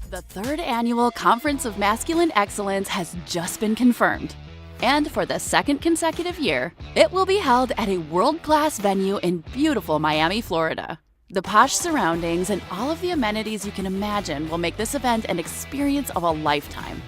The third annual Conference of Masculine Excellence has just been confirmed. And for the second consecutive year, it will be held at a world-class venue in beautiful Miami, Florida. The posh surroundings and all of the amenities you can imagine will make this event an experience of a lifetime.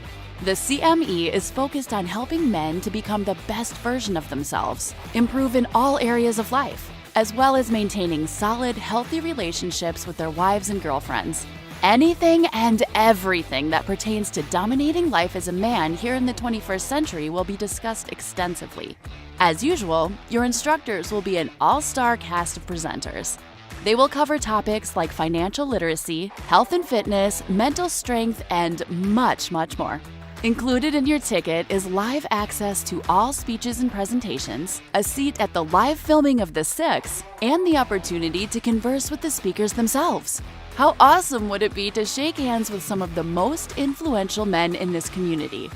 The CME is focused on helping men to become the best version of themselves, improve in all areas of life, as well as maintaining solid, healthy relationships with their wives and girlfriends. Anything and everything that pertains to dominating life as a man here in the 21st century will be discussed extensively. As usual, your instructors will be an all-star cast of presenters. They will cover topics like financial literacy, health and fitness, mental strength, and much, much more. Included in your ticket is live access to all speeches and presentations, a seat at the live filming of the Six, and the opportunity to converse with the speakers themselves. How awesome would it be to shake hands with some of the most influential men in this community?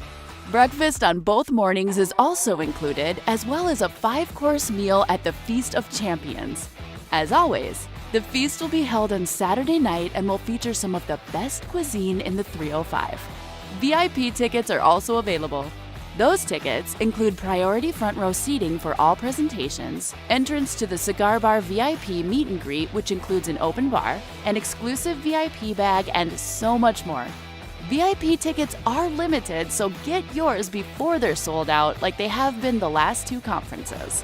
Breakfast on both mornings is also included, as well as a 5-course meal at the Feast of Champions. As always, the feast will be held on Saturday night and will feature some of the best cuisine in the 305. VIP tickets are also available. Those tickets include priority front row seating for all presentations, entrance to the Cigar Bar VIP meet and greet, which includes an open bar, an exclusive VIP bag, and so much more. VIP tickets are limited, so get yours before they're sold out like they have been the last 2 conferences.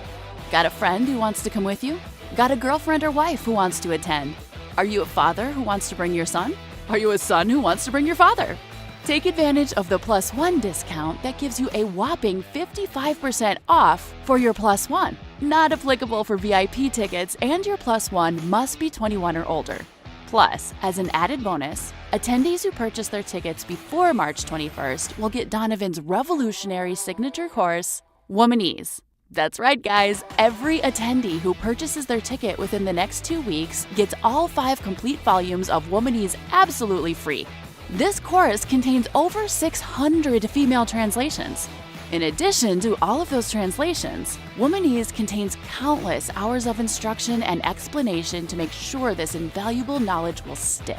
Got a friend who wants to come with you? Got a girlfriend or wife who wants to attend? Are you a father who wants to bring your son? Are you a son who wants to bring your father? Take advantage of the +1 discount that gives you a whopping 55% off for your +1. Not applicable for VIP tickets, and your +1 must be 21 or older. Plus, as an added bonus, attendees who purchase their tickets before March 21st will get Donovan's revolutionary signature course, Womanese. That's right, guys. Every attendee who purchases their ticket within the next 2 weeks gets all 5 complete volumes of Womanese absolutely free. This course contains over 600 female translations. In addition to all of those translations, Womanese contains countless hours of instruction and explanation to make sure this invaluable knowledge will stick.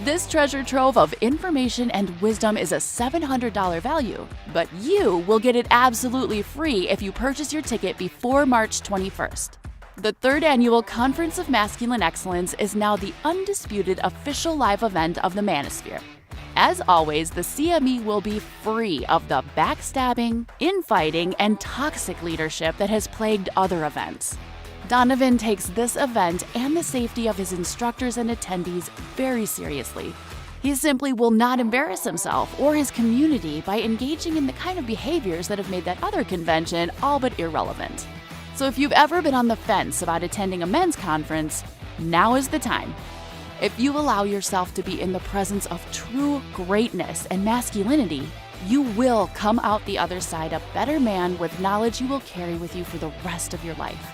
This treasure trove of information and wisdom is a $700 value, but you will get it absolutely free if you purchase your ticket before March 21st. The third annual Conference of Masculine Excellence is now the undisputed official live event of the Manosphere. As always, the CME will be free of the backstabbing, infighting, and toxic leadership that has plagued other events. Donovan takes this event and the safety of his instructors and attendees very seriously. He simply will not embarrass himself or his community by engaging in the kind of behaviors that have made that other convention all but irrelevant. So if you've ever been on the fence about attending a men's conference, now is the time. If you allow yourself to be in the presence of true greatness and masculinity, You will come out the other side a better man with knowledge you will carry with you for the rest of your life.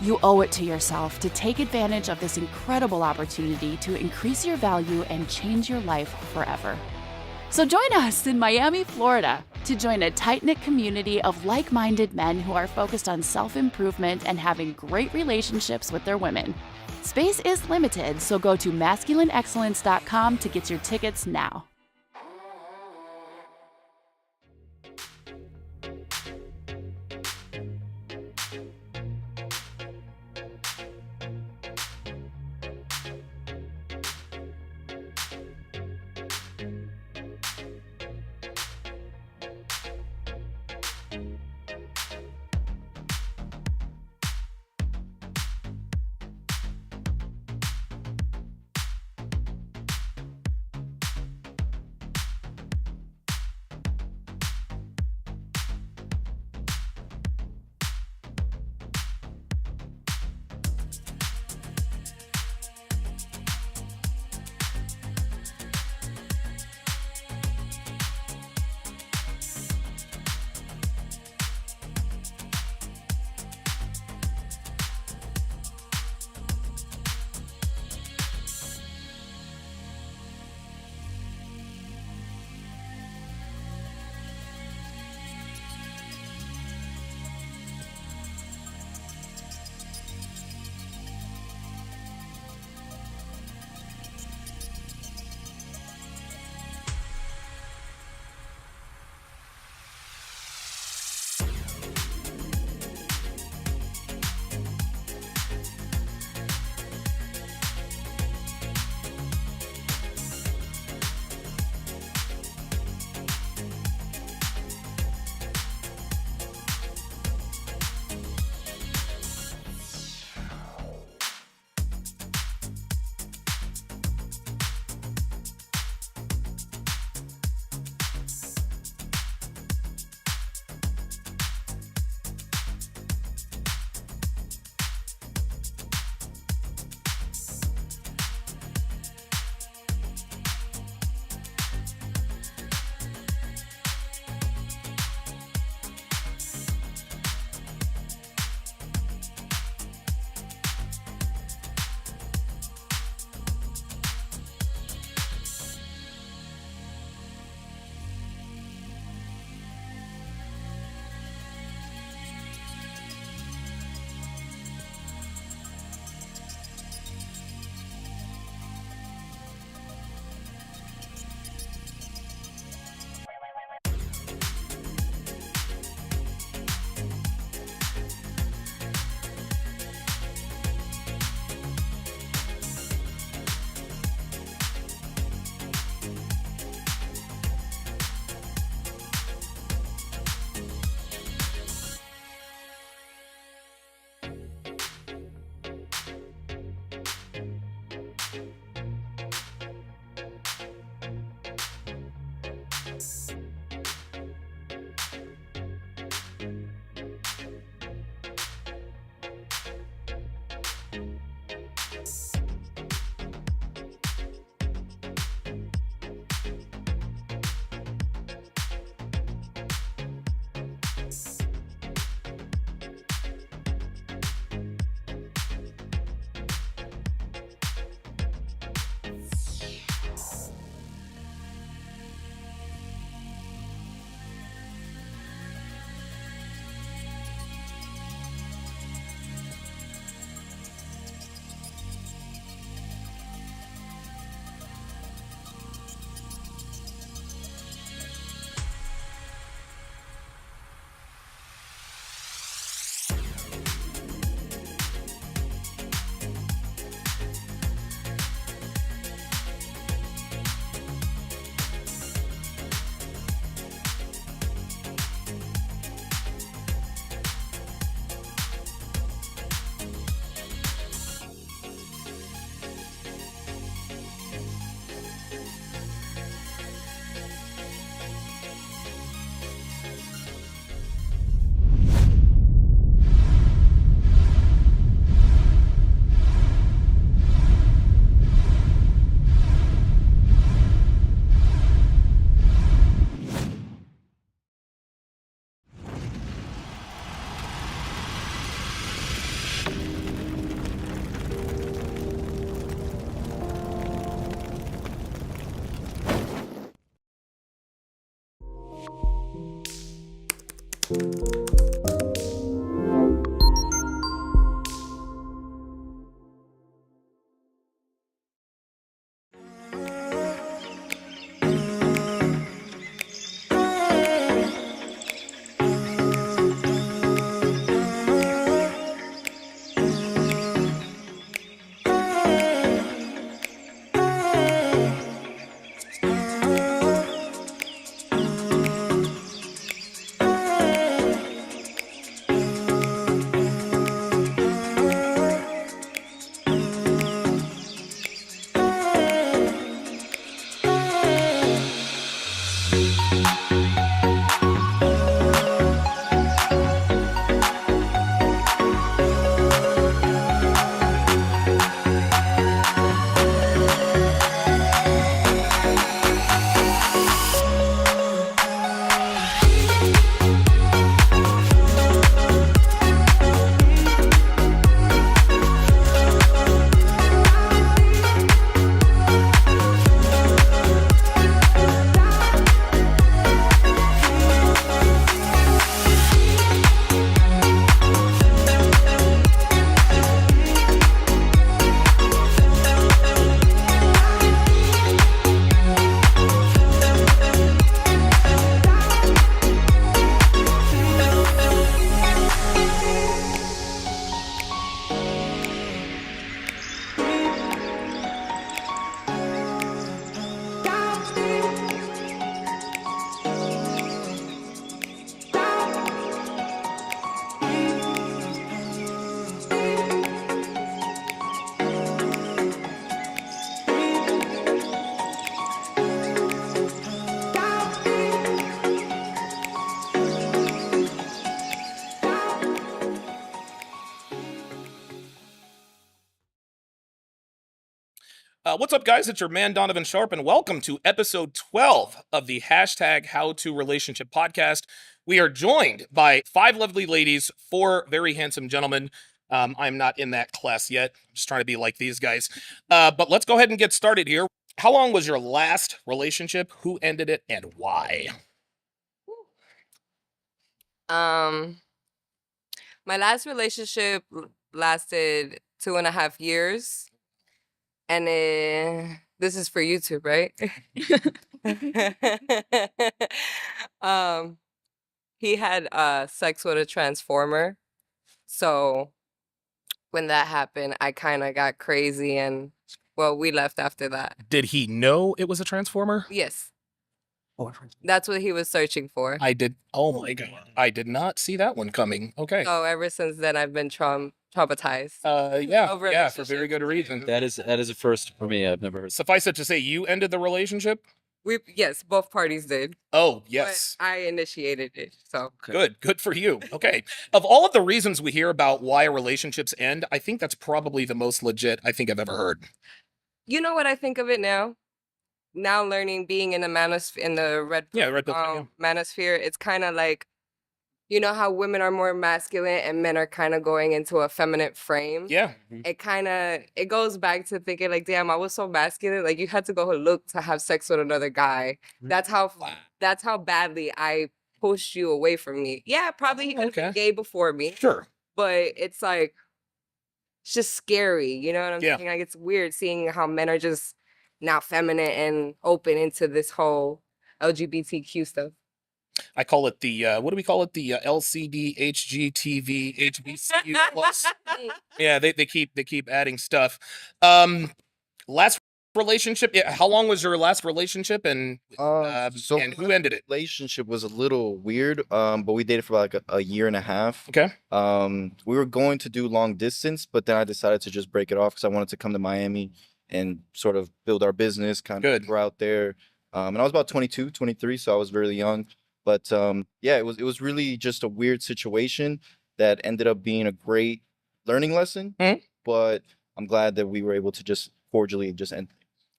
You owe it to yourself to take advantage of this incredible opportunity to increase your value and change your life forever. So join us in Miami, Florida, to join a tight-knit community of like-minded men who are focused on self-improvement and having great relationships with their women. Space is limited, so go to masculineexcellence.com to get your tickets now. What's up, guys? It's your man, Donovan Sharp, and welcome to episode 12 of the hashtag How to Relationship podcast. We are joined by 5 lovely ladies, 4 very handsome gentlemen. I'm not in that class yet. I'm just trying to be like these guys. But let's go ahead and get started here. How long was your last relationship? Who ended it and why? My last relationship lasted 2.5 years. And this is for YouTube, right? He had sex with a transformer. So when that happened, I kind of got crazy and, well, we left after that. Did he know it was a transformer? Yes. That's what he was searching for. I did. Oh my God. I did not see that one coming. Okay. So ever since then, I've been traumatized. Yeah, for very good reason. That is a first for me. I've never heard. Suffice it to say, you ended the relationship? Yes, both parties did. Oh, yes. But I initiated it, so. Good for you. Okay. Of all of the reasons we hear about why relationships end, I think that's probably the most legit I think I've ever heard. You know what I think of it now? Now learning, being in the red pill manosphere, it's kind of like, you know how women are more masculine and men are kind of going into a feminine frame? Yeah. It goes back to thinking like, damn, I was so masculine. Like, you had to go look to have sex with another guy. That's how badly I pushed you away from me. Yeah, probably he could have been gay before me. Sure. But it's like, it's just scary. You know what I'm saying? Like, it's weird seeing how men are just now feminine and open into this whole LGBTQ stuff. I call it the, what do we call it? The LCD, HGTV, HBCU plus. Yeah, they keep adding stuff. Last relationship, how long was your last relationship and who ended it? Relationship was a little weird, but we dated for like a year and a half. Okay. We were going to do long distance, but then I decided to just break it off because I wanted to come to Miami and sort of build our business, kind of go out there. And I was about 22, 23, so I was really young. But yeah, it was really just a weird situation that ended up being a great learning lesson. Mm-hmm. But I'm glad that we were able to just cordially just end.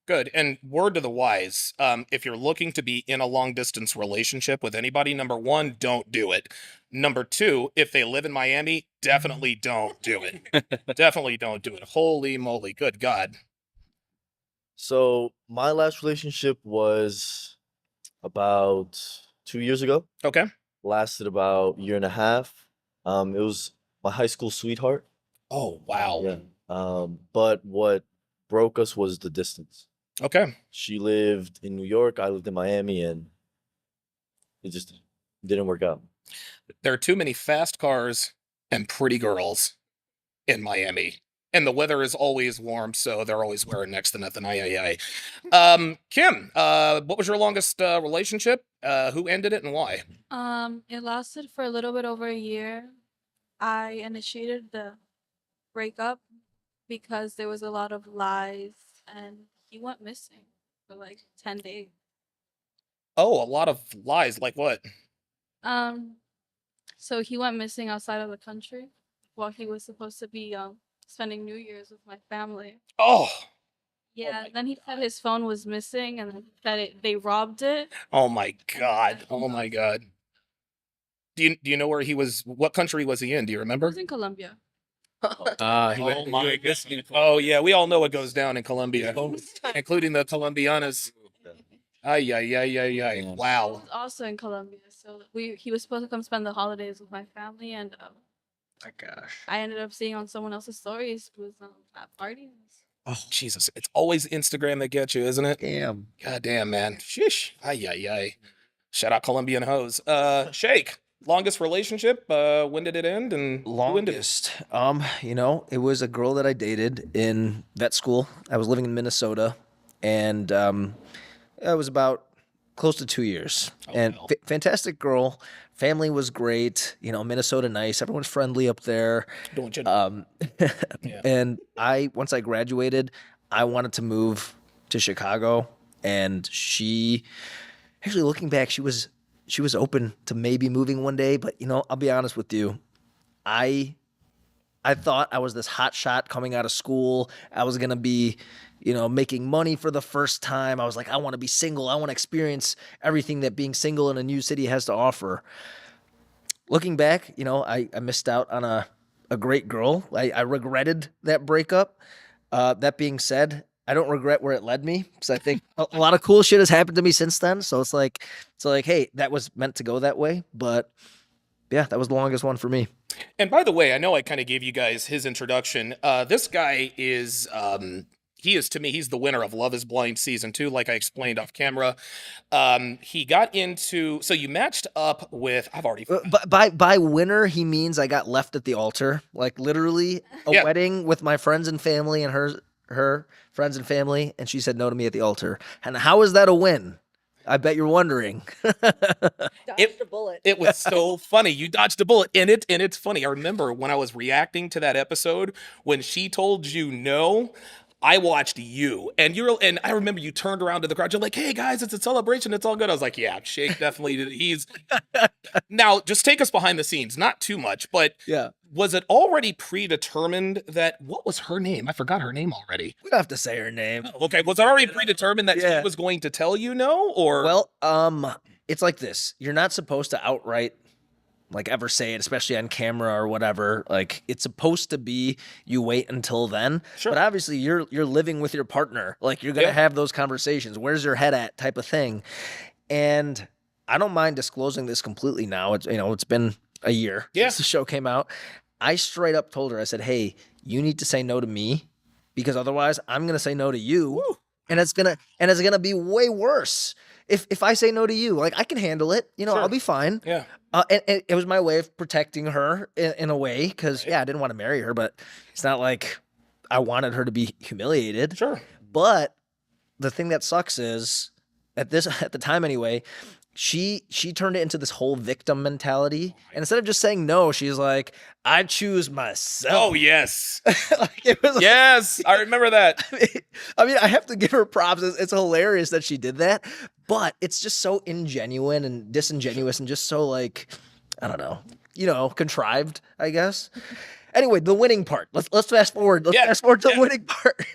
Good. And word to the wise, if you're looking to be in a long distance relationship with anybody, number 1, don't do it. Number 2, if they live in Miami, definitely don't do it. Definitely don't do it. Holy moly. Good God. So my last relationship was about 2 years ago. Okay. lasted about a year and a half. It was my high school sweetheart. Oh, wow. Yeah. But what broke us was the distance. Okay. She lived in New York, I lived in Miami, and it just didn't work out. There are too many fast cars and pretty girls in Miami. And the weather is always warm, so they're always wearing next to nothing. Kim, what was your longest relationship? Who ended it and why? It lasted for a little bit over a year. I initiated the breakup because there was a lot of lies and he went missing for like 10 days. Oh, a lot of lies. Like what? So he went missing outside of the country while he was supposed to be spending New Year's with my family. Oh. Yeah, then he said his phone was missing and that they robbed it. Oh my God. Oh my God. Do you know where he was? What country was he in? Do you He remember? was in Colombia. Oh yeah, we all know what goes down in Colombia, including the Colombianas. Ay, ay, ay, ay, ay. I Wow. was also in Colombia, so he was supposed to come spend the holidays with my family, and My gosh. I ended up seeing on someone else's stories was at parties. Oh Jesus! It's always Instagram that gets you, isn't it? Damn. God damn, man. Shish. Ay, ay, ay. Shout out Colombian hoes. Shake. Longest relationship. When did it end? And who ended it? Longest. It was a girl that I dated in vet school. I was living in Minnesota, and it was about close to 2 years. Oh, and wow. Fantastic girl. Family was great. Minnesota nice. Everyone's friendly up there. Don't you- Yeah. And once I graduated, I wanted to move to Chicago, and she, actually looking back, she was open to maybe moving one day. But I'll be honest with you, I thought I was this hot shot coming out of school. I was gonna be, making money for the first time. I was like, I want to be single. I want to experience everything that being single in a new city has to offer. Looking back, I missed out on a great girl. I regretted that breakup. That being said, I don't regret where it led me, because I think a lot of cool shit has happened to me since then. So it's like, hey, that was meant to go that way. But yeah, that was the longest one for me. And by the way, I know I kind of gave you guys his introduction. This guy is, he is, to me, he's the winner of Love is Blind Season 2, like I explained off camera. He got into, so you matched up with, I've already... By winner, he means I got left at the altar. Like literally a wedding with my friends and family and her friends and family, and she said no to me at the altar. And how is that a win? I bet you're wondering. Dodged a bullet. It was so funny. You dodged a bullet in it, and it's funny. I remember when I was reacting to that episode, when she told you no, I watched you, and I remember you turned around to the crowd. You're like, "Hey guys, it's a celebration. It's all good." I was like, "Yeah, Shake definitely. He's now just take us behind the scenes, not too much, but Yeah. Was it already predetermined that what was her name? I forgot her name already. We don't have to say her name. Okay, was it already predetermined that Yeah. she was going to tell you no, or Well, it's like this. You're not supposed to outright ever say it, especially on camera or whatever. Like, it's supposed to be you wait until then. Sure. But obviously you're living with your partner. Like, you're gonna have those conversations. Where's your head at? Type of thing. And I don't mind disclosing this completely now. It's been a year since the show came out. I straight up told her, I said, hey, you need to say no to me, because otherwise I'm gonna say no to you. Woo. And it's gonna be way worse if I say no to you. Like, I can handle it. Sure. I'll be fine. Yeah. And it was my way of protecting her in a way, because I didn't want to marry her, but it's not like I wanted her to be humiliated. Sure. But the thing that sucks is at the time anyway, she turned it into this whole victim mentality, and instead of just saying no, she's like, I choose myself. Oh yes. It was Yes, I remember that. I mean, I have to give her props. It's hilarious that she did that, but it's just so ingenuine and disingenuous and just so I don't know, contrived, I guess. Anyway, the winning part. Let's fast forward. Let's fast forward to the winning part.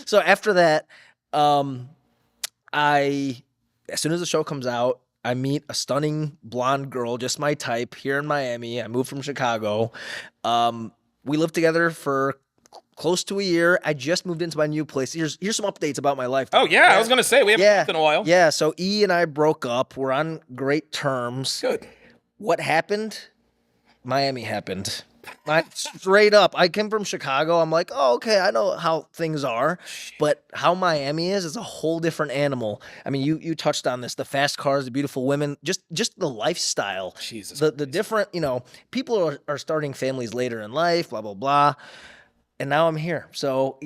So after that, as soon as the show comes out, I meet a stunning blonde girl, just my type, here in Miami. I moved from Chicago. We lived together for close to a year. I just moved into my new place. Here's some updates about my life. Oh yeah, I was gonna say we haven't talked in a while. Yeah, so E and I broke up. We're on great terms. Good. what happened? Miami happened. Straight up. I came from Chicago. I'm like, oh, okay, I know how things are. But how Miami is a whole different animal. I mean, you touched on this, the fast cars, the beautiful women, just the lifestyle. Jesus. The different, people are starting families later in life, blah, blah, blah. And now I'm here. So,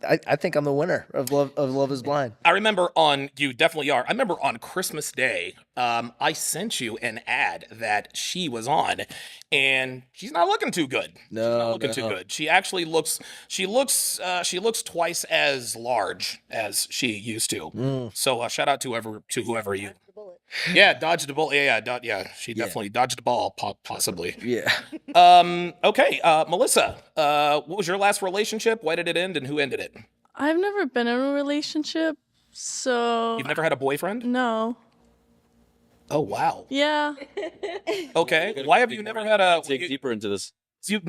I think I'm the winner of Love is Blind. I remember you definitely are. I remember on Christmas Day, I sent you an ad that she was on, and she's not looking too good. No, she's not looking too good. She actually looks twice as large as she used to. So shout out to whoever you. Yeah, dodged the ball. Yeah, she definitely dodged the ball, possibly. Yeah. Okay, Melissa, what was your last relationship? Why did it end, and who ended it? I've never been in a relationship, so... You've never had a boyfriend? No. Oh, wow. Yeah. Okay, why have you never had a... Dig deeper into this. You've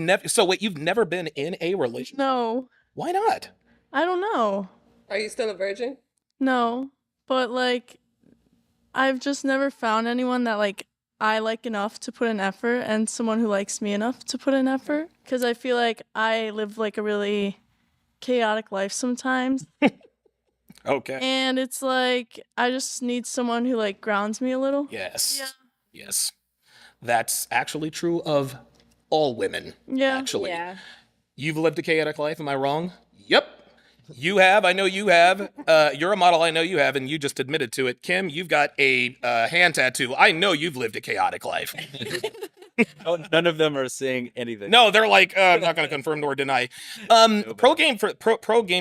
never been in a relationship? No. Why not? I don't know. Are you still a virgin? No. But, I've just never found anyone that, I like enough to put in effort and someone who likes me enough to put in effort. Because I feel like I live, a really chaotic life sometimes. Okay. And it's I just need someone who, grounds me a little. Yes. Yeah. Yes. That's actually true of all women. Yeah. Actually. Yeah. You've lived a chaotic life, am I wrong? Yep. You have. I know you have. You're a model. I know you have, and you just admitted to it. Kim, you've got a hand tattoo. I know you've lived a chaotic life. Oh, none of them are saying anything. No, they're like, I'm not going to confirm nor deny. Pro game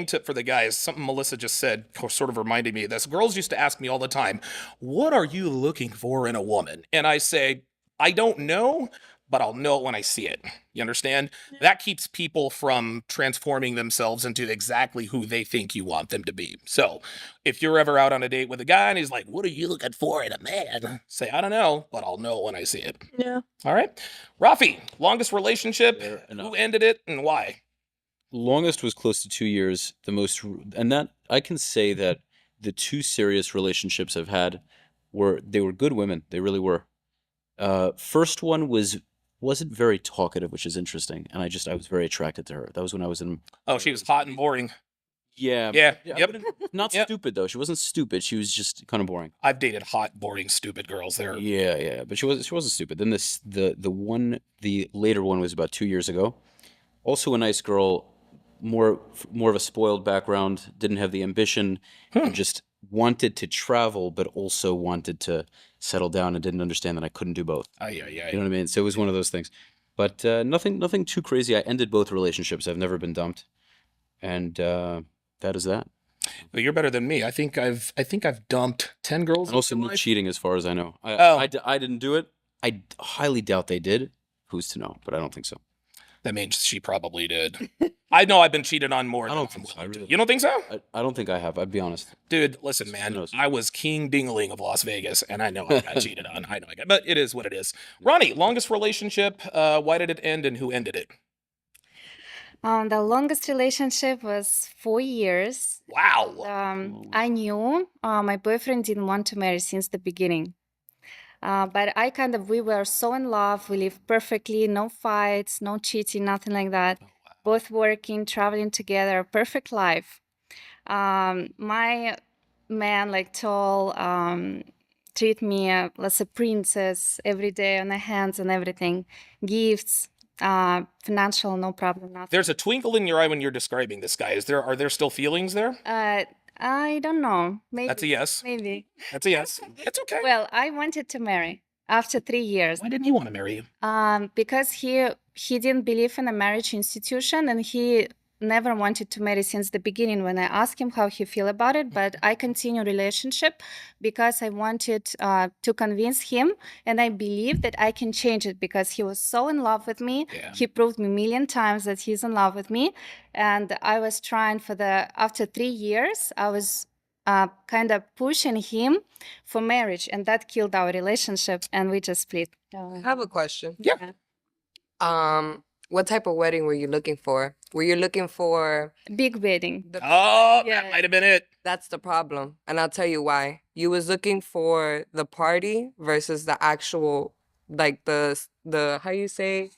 tip for the guys. Something Melissa just said sort of reminded me of this. Girls used to ask me all the time, "What are you looking for in a woman?" And I say, I don't know, but I'll know it when I see it. You understand? Yeah. That keeps people from transforming themselves into exactly who they think you want them to be. So if you're ever out on a date with a guy and he's like, "What are you looking for in a man?" Say, I don't know, but I'll know it when I see it. Yeah. All right. Rafi, longest relationship, who ended it and why? Longest was close to 2 years. And that I can say that the 2 serious relationships I've had were good women. They really were. First one wasn't very talkative, which is interesting, and I was very attracted to her. That was when I was in. Oh, she was hot and boring. Yeah. Yep. Not stupid though. She wasn't stupid. She was just kind of boring. I've dated hot, boring, stupid girls there. Yeah. But she wasn't stupid. Then the later one was about 2 years ago. Also a nice girl, more of a spoiled background. Didn't have the ambition. Just wanted to travel, but also wanted to settle down and didn't understand that I couldn't do both. Yeah. You know what I mean? So it was one of those things. But nothing too crazy. I ended both relationships. I've never been dumped. And that is that. Well, you're better than me. I think I've dumped 10 girls. And also no cheating as far as I know. Oh. I didn't do it. I highly doubt they did. Who's to know? But I don't think so. That means she probably did. I know I've been cheated on more. I don't think so. You don't think so? I don't think I have. I'd be honest. Dude, listen, man. I was King Dingling of Las Vegas, and I know I got cheated on. I know I got, but it is what it is. Ronnie, longest relationship. Why did it end, and who ended it? The longest relationship was 4 years. Wow. I knew my boyfriend didn't want to marry since the beginning. But we were so in love. We lived perfectly, no fights, no cheating, nothing like that. Both working, traveling together, perfect life. My man, tall, treat me as a princess every day on the hands and everything. Gifts, financial, no problem, nothing. There's a twinkle in your eye when you're describing this guy. Are there still feelings there? I don't know. Maybe. That's a yes. Maybe. That's a yes. It's okay. Well, I wanted to marry after 3 years. Why didn't he want to marry you? Because he didn't believe in a marriage institution, and he never wanted to marry since the beginning when I asked him how he feel about it. But I continued relationship because I wanted to convince him, and I believe that I can change it because he was so in love with me. Yeah. He proved me a million times that he's in love with me. And I was trying after 3 years, I was kind of pushing him for marriage, and that killed our relationship, and we just split. I have a question. Yeah. What type of wedding were you looking for? Were you looking for big wedding? That might have been it. That's the problem, and I'll tell you why. you was looking for the party versus the actual, like the how you say?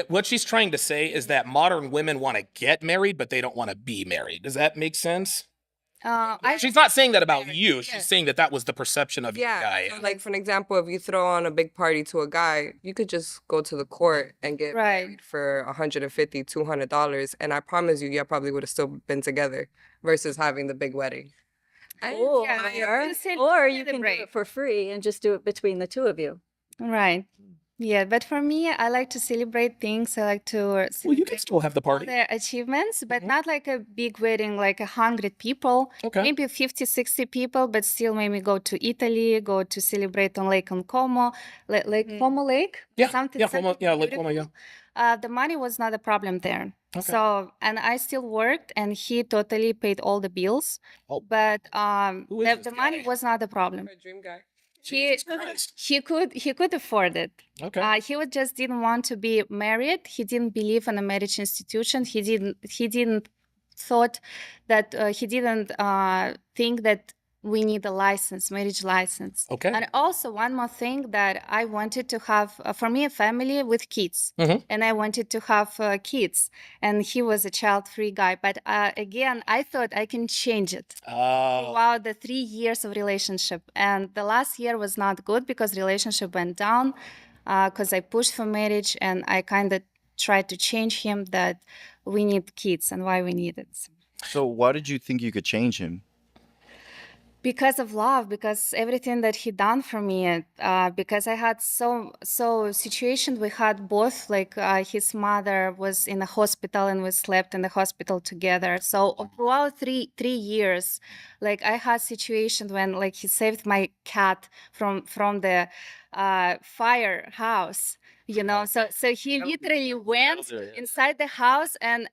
What she's trying to say is that modern women want to get married, but they don't want to be married. Does that make sense? She's not saying that about you. She's saying that that was the perception of your guy. So like for an example, if you throw on a big party to a guy, you could just go to the court and get married for $150, $200, and I promise you probably would have still been together versus having the big wedding. Or you can do it for free and just do it between the two of you. Right. Yeah, but for me, I like to celebrate things. I like to Well, you can still have the party. their achievements, but not like a big wedding, like 100 people, maybe 50, 60 people, but still maybe go to Italy, go to celebrate on Lake Como, Como Lake. Something Lake Como, yeah. The money was not a problem there. So, and I still worked, and he totally paid all the bills, but the money was not a problem. Dream guy. He could afford it. He just didn't want to be married. He didn't believe in a marriage institution. He didn't think that we need a marriage license. And also one more thing that I wanted to have, for me, a family with kids. And I wanted to have kids. And he was a child-free guy. But again, I thought I can change it throughout the 3 years of relationship. And the last year was not good because relationship went down because I pushed for marriage, and I kind of tried to change him that we need kids and why we need it. So why did you think you could change him? Because of love, because everything that he done for me, because I had so situations we had both, like his mother was in the hospital and we slept in the hospital together. So throughout three years, like I had situations when like he saved my cat from the firehouse. You know, so he literally went inside the house and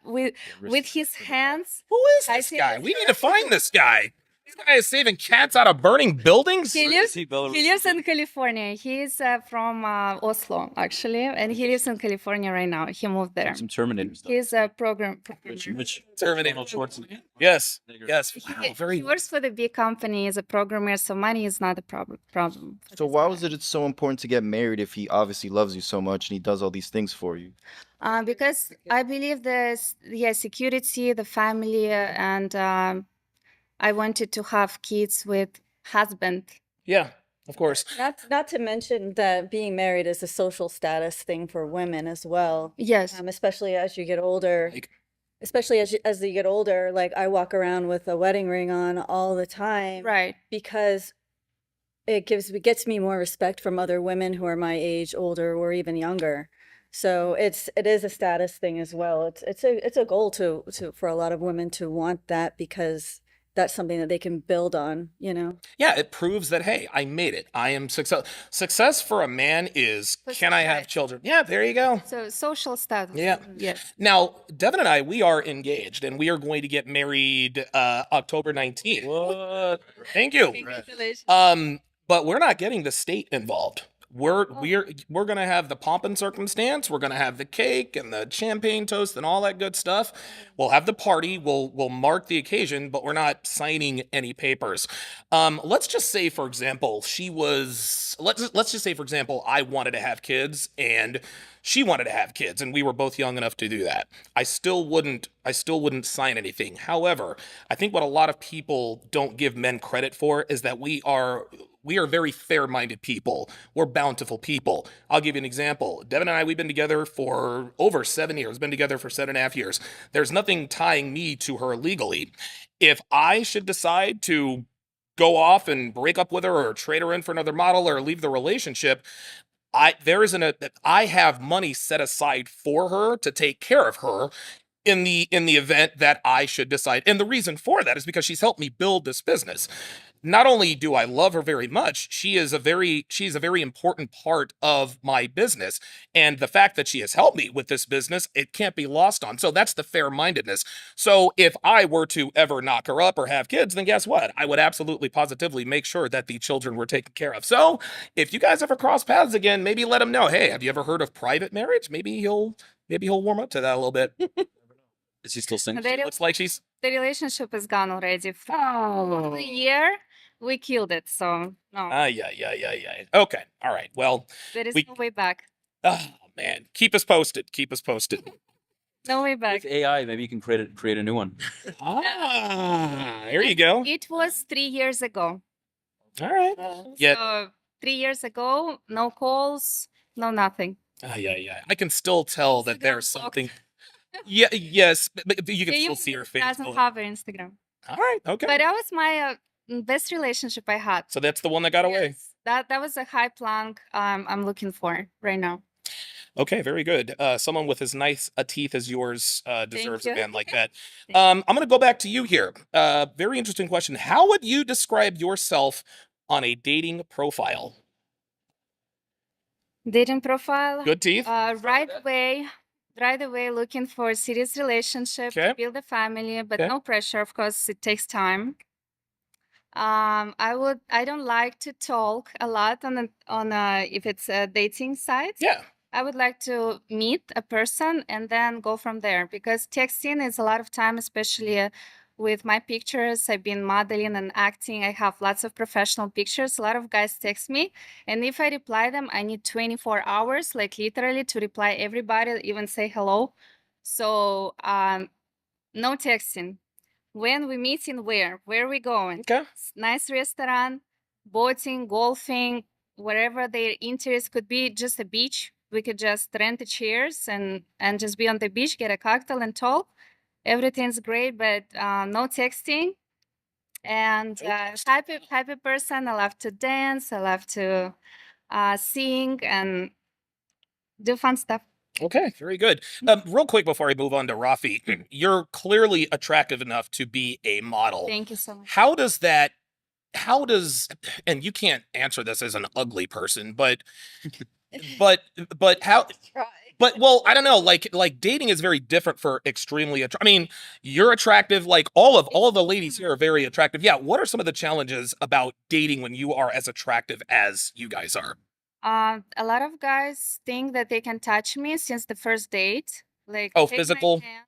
with his hands. Who is this guy? We need to find this guy. This guy is saving cats out of burning buildings? He lives in California. He is from Oslo, actually, and he lives in California right now. He moved there. Some Terminator stuff. He's a programmer. Terminator. Yes. Wow, he works for the big company as a programmer, so money is not a problem. So why was it so important to get married if he obviously loves you so much and he does all these things for you? Because I believe security, the family, and I wanted to have kids with husband. Yeah, of course. Not to mention that being married is a social status thing for women as well. Yes. Especially as you get older. Especially as you get older, like I walk around with a wedding ring on all the time. Right. Because it gets me more respect from other women who are my age, older, or even younger. So it is a status thing as well. It's a goal for a lot of women to want that because that's something that they can build on, you know? Yeah, it proves that, hey, I made it. I am success. Success for a man is, can I have children? Yeah, there you go. So social status. Yeah. Yes. Now, Devon and I, we are engaged, and we are going to get married October 19th. What? Thank you. Congratulations. But we're not getting the state involved. We're gonna have the pomp and circumstance. We're gonna have the cake and the champagne toast and all that good stuff. We'll have the party. We'll mark the occasion, but we're not signing any papers. Let's just say, for example, let's just say, for example, I wanted to have kids and she wanted to have kids, and we were both young enough to do that. I still wouldn't sign anything. However, I think what a lot of people don't give men credit for is that we are very fair-minded people. We're bountiful people. I'll give you an example. Devon and I, we've been together for over 7 years, been together for 7.5 years. There's nothing tying me to her legally. If I should decide to go off and break up with her or trade her in for another model or leave the relationship, I have money set aside for her to take care of her in the event that I should decide. And the reason for that is because she's helped me build this business. Not only do I love her very much, she's a very important part of my business. And the fact that she has helped me with this business, it can't be lost on. So that's the fair-mindedness. So if I were to ever knock her up or have kids, then guess what? I would absolutely positively make sure that the children were taken care of. So if you guys ever cross paths again, maybe let him know, hey, have you ever heard of private marriage? Maybe he'll warm up to that a little bit. Is he still single? Looks like she's... The relationship is gone already for a year. we killed it. So no. Yeah. Okay. All right. Well, there is no way back. Oh man, keep us posted. Keep us posted. No way back. With AI, maybe you can create a new one. There you go. It was 3 years ago. All right. So 3 years ago, no calls, no nothing. Yeah. I can still tell that there's something. Yes, but you can still see her face. Doesn't have her Instagram. All right. Okay. But that was my best relationship I had. So that's the one that got away. That was a high plank I'm looking for right now. Okay, very good. Someone with as nice a teeth as yours deserves a man like that. I'm going to go back to you here. Very interesting question. How would you describe yourself on a dating profile? Dating profile? Good teeth? Right away looking for a serious relationship, to build a family, but no pressure. Of course, it takes time. I don't like to talk a lot on if it's a dating site. Yeah. I would like to meet a person and then go from there, because texting is a lot of time, especially with my pictures. I've been modeling and acting. I have lots of professional pictures. A lot of guys text me, and if I reply them, I need 24 hours, like literally, to reply everybody, even say hello. So no texting. When we meeting, where are we going? Okay. Nice restaurant, boating, golfing, wherever their interest could be. Just a beach. We could just rent the chairs and just be on the beach, get a cocktail and talk. Everything's great, but no texting. And happy person. I love to dance. I love to sing and do fun stuff. Okay, very good. Real quick before I move on to Rafi, you're clearly attractive enough to be a model. Thank you so much. How does, and you can't answer this as an ugly person, but how, well, I don't know, like dating is very different for extremely, I mean, you're attractive, like all of the ladies here are very attractive. Yeah, what are some of the challenges about dating when you are as attractive as you guys are? A lot of guys think that they can touch me since the first date, like take my physical hand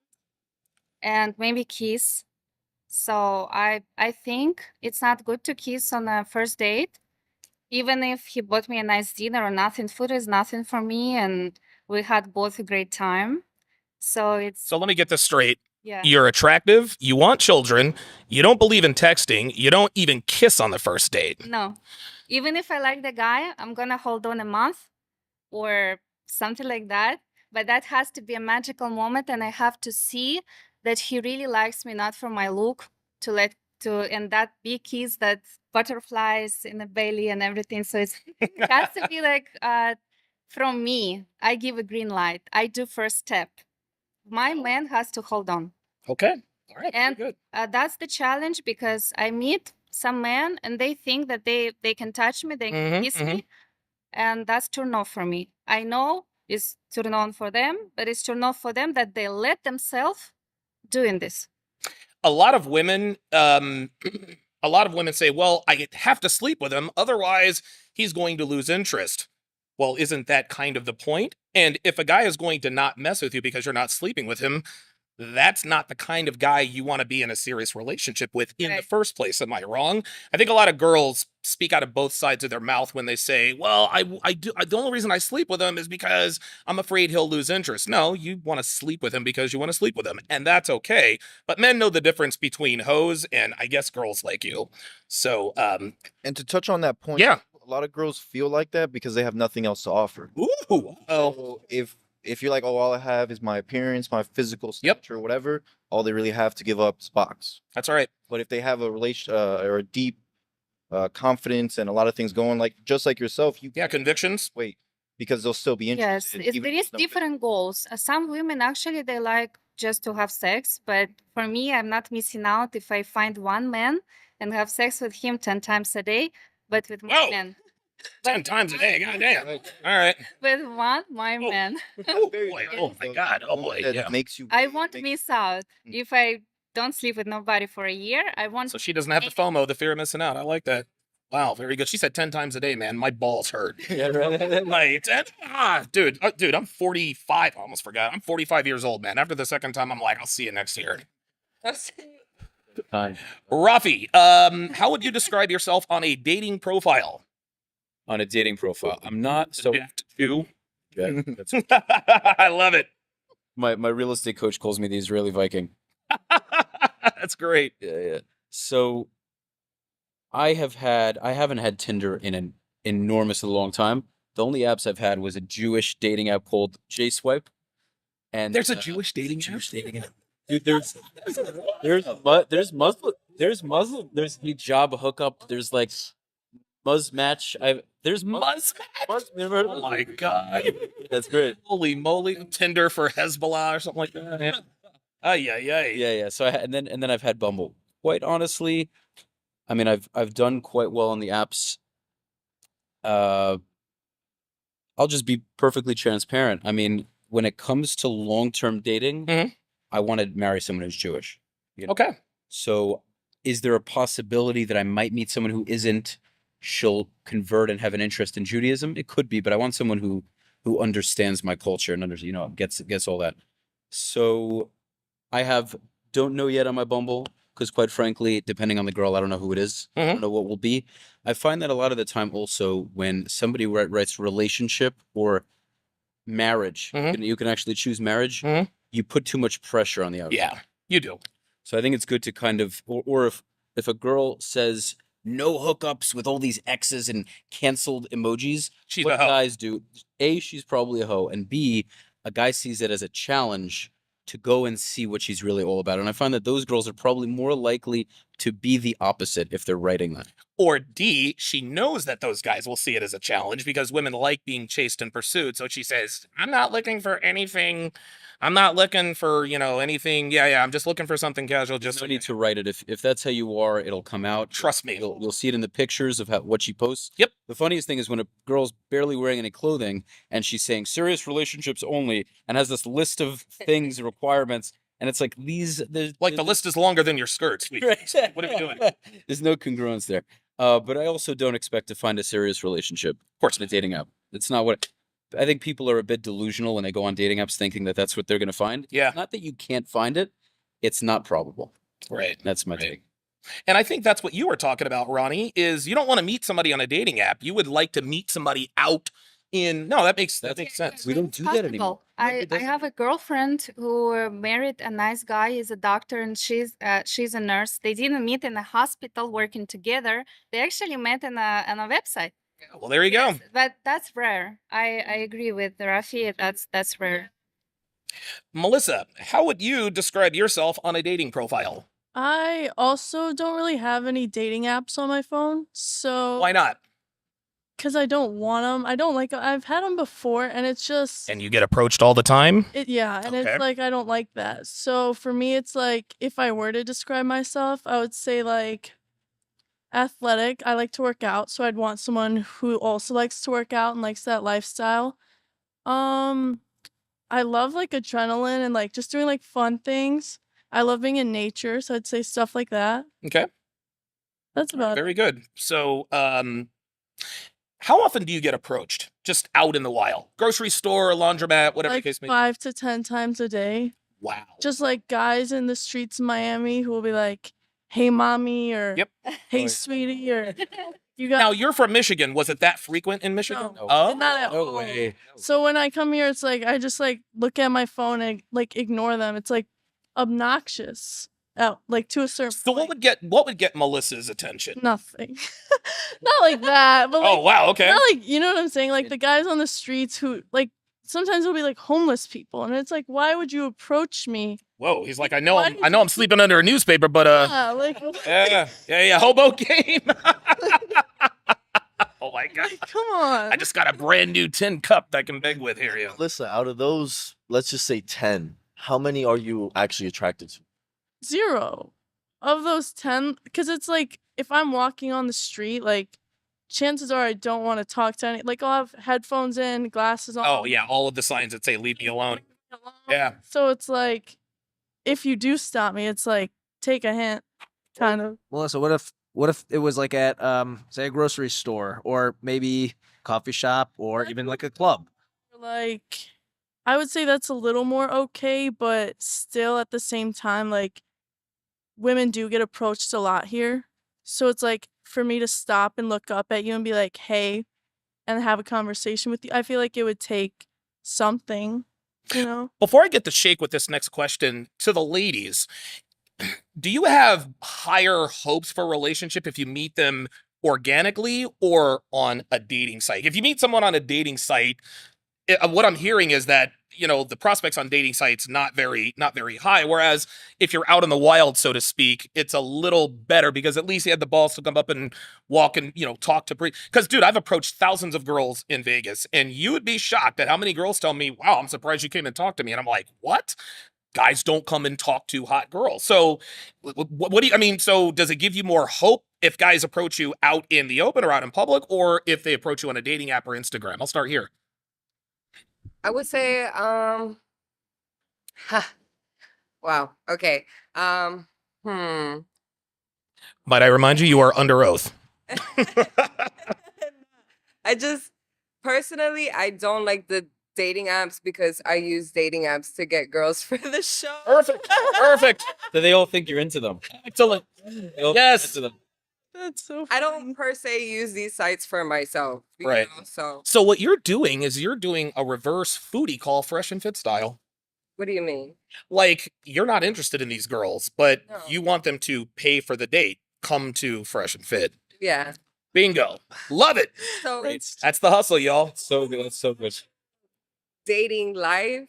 and maybe kiss. So I think it's not good to kiss on a first date, even if he bought me a nice dinner or nothing. Food is nothing for me, and we had both a great time. So let me get this straight. Yeah. You're attractive, you want children, you don't believe in texting, you don't even kiss on the first date. No. Even if I like the guy, I'm gonna hold on a month or something like that. But that has to be a magical moment, and I have to see that he really likes me, not for my look, and that big kiss, that butterflies in the belly and everything. So it has to be like from me. I give a green light. I do first step. My man has to hold on. Okay. All right. And good. That's the challenge, because I meet some men and they think that they can touch me, they can kiss me, and that's turn off for me. I know it's turn on for them, but it's turn off for them that they let themselves doing this. A lot of women say, well, I have to sleep with him, otherwise he's going to lose interest. Well, isn't that kind of the point? And if a guy is going to not mess with you because you're not sleeping with him, that's not the kind of guy you want to be in a serious relationship with in the first place. Am I wrong? I think a lot of girls speak out of both sides of their mouth when they say, well, the only reason I sleep with him is because I'm afraid he'll lose interest. No, you want to sleep with him because you want to sleep with him, and that's okay. But men know the difference between hoes and, I guess, girls like you. So, and to touch on that point, yeah, a lot of girls feel like that because they have nothing else to offer. Ooh. So if you're like, oh, all I have is my appearance, my physical stature, whatever, all they really have to give up is box. That's right. But if they have a relation or a deep confidence and a lot of things going, like just like yourself, convictions. Wait, because they'll still be interested. Yes, there is different goals. Some women actually they like just to have sex, but for me, I'm not missing out if I find one man and have sex with him 10 times a day, but with my men. 10 times a day, goddamn. All right. With one, my man. Oh boy! Oh my God! Oh boy! That makes you. I won't miss out if I don't sleep with nobody for a year. I want. So she doesn't have the FOMO, the fear of missing out. I like that. Wow, very good. She said 10 times a day, man. My balls hurt. Yeah, right. Like, dude, I'm 45. I almost forgot. I'm 45 years old, man. After the second time, I'm like, I'll see you next year. Rafi, how would you describe yourself on a dating profile? On a dating profile, I'm not so. Two. Yeah, I love it. My real estate coach calls me the Israeli Viking. That's great. Yeah. So I haven't had Tinder in an enormously long time. The only apps I've had was a Jewish dating app called J-Swipe. And there's a Jewish dating app. Dude, there's Muslim, there's hijab hookup, there's like Muzzmatch. There's Muzzmatch. Oh my god, that's great. Holy moly, Tinder for Hezbollah or something like that. Yeah. So and then I've had Bumble. Quite honestly, I mean I've done quite well on the apps. I'll just be perfectly transparent. I mean, when it comes to long-term dating, I want to marry someone who's Jewish. You know? Okay. So is there a possibility that I might meet someone who isn't? She'll convert and have an interest in Judaism? It could be, but I want someone who understands my culture and gets all that. So I don't know yet on my Bumble, because quite frankly, depending on the girl, I don't know who it is. I don't know what will be. I find that a lot of the time also when somebody writes relationship or marriage, you can actually choose marriage. You put too much pressure on the outcome. Yeah, you do. So I think it's good to kind of, or if a girl says no hookups with all these X's and canceled emojis, she's what a hoe. Guys do, A, she's probably a hoe, and B, a guy sees it as a challenge to go and see what she's really all about. And I find that those girls are probably more likely to be the opposite if they're writing that. Or D, she knows that those guys will see it as a challenge because women like being chased and pursued. So she says, I'm not looking for anything. I'm not looking for, anything. Yeah. I'm just looking for something casual. Just no need to write it. If that's how you are, it'll come out. Trust me. You'll see it in the pictures of what she posts. Yep. The funniest thing is when a girl's barely wearing any clothing and she's saying serious relationships only and has this list of things and requirements. And it's like the list is longer than your skirts. Right. What are we doing? There's no congruence there. But I also don't expect to find a serious relationship. Of course, in a dating app. It's not what I think. People are a bit delusional when they go on dating apps thinking that that's what they're going to find. Yeah. It's not that you can't find it. It's not probable. Right. That's my take. And I think that's what you were talking about, Ronnie, is you don't want to meet somebody on a dating app. You would like to meet somebody out that makes sense. We don't do that anymore. I have a girlfriend who married a nice guy. He's a doctor and she's a nurse. They didn't meet in a hospital working together. They actually met on a website. Well, there you go. But that's rare. I agree with Rafi. That's rare. Melissa, how would you describe yourself on a dating profile? I also don't really have any dating apps on my phone. So why not? Because I don't want them. I don't like. I've had them before, and it's just. And you get approached all the time. It's like I don't like that. So for me, it's like if I were to describe myself, I would say like athletic. I like to work out, so I'd want someone who also likes to work out and likes that lifestyle. I love like adrenaline and like just doing like fun things. I love being in nature, so I'd say stuff like that. Okay. That's about Very good. So, how often do you get approached just out in the wild? Grocery store, laundromat, whatever the case may be. 5 to 10 times a day. Wow. Just like guys in the streets in Miami who will be like, hey, mommy, or hey, sweetie, or Now, you're from Michigan. Was it that frequent in Michigan? No. Oh, not at all. Way. So when I come here, it's like I just like look at my phone and like ignore them. It's like obnoxious. Like to a certain So point. what would get Melissa's attention? Nothing. Not like that. But like, oh, wow. Okay. Not like, you know what I'm saying? Like the guys on the streets who like sometimes it'll be like homeless people, and it's like, why would you approach me? Whoa, he's like, I know I'm sleeping under a newspaper, but Yeah, like yeah, hobo game. Oh my god. Come on. I just got a brand new tin cup that I can beg with here, yo. Listen, out of those, let's just say 10, how many are you actually attracted to? 0 of those 10, because it's like if I'm walking on the street, like chances are I don't want to talk to any. Like I'll have headphones in, glasses on. Oh yeah, all of the signs that say "Leave me alone." Yeah. So it's like, if you do stop me, it's like take a hint, kind of. Melissa, what if it was like at say a grocery store or maybe coffee shop or even like a club? Like, I would say that's a little more okay, but still at the same time, like women do get approached a lot here. So it's like for me to stop and look up at you and be like, hey, and have a conversation with you, I feel like it would take something, you know? Before I get to Shake with this next question, to the ladies, do you have higher hopes for a relationship if you meet them organically or on a dating site? If you meet someone on a dating site, what I'm hearing is that, you know, the prospects on dating sites not very high. Whereas if you're out in the wild, so to speak, it's a little better because at least you had the balls to come up and walk and, you know, talk to because dude, I've approached thousands of girls in Vegas, and you would be shocked at how many girls tell me, "Wow, I'm surprised you came and talked to me." And I'm like, "What?" Guys don't come and talk to hot girls. So what do you, I mean, so does it give you more hope if guys approach you out in the open or out in public, or if they approach you on a dating app or Instagram? I'll start here. I would say, wow. Okay. Might I remind you, you are under oath. I just, personally, I don't like the dating apps because I use dating apps to get girls for the show. Perfect. So they all think you're into them. Excellent. Yes. That's so funny. I don't per se use these sites for myself. Right. So what you're doing is you're doing a reverse foodie call, Fresh and Fit style. What do you mean? Like, you're not interested in these girls, but No. you want them to pay for the date. Come to Fresh and Fit. Yeah. Bingo. Love it. So That's the hustle, y'all. So good. That's so good. dating life,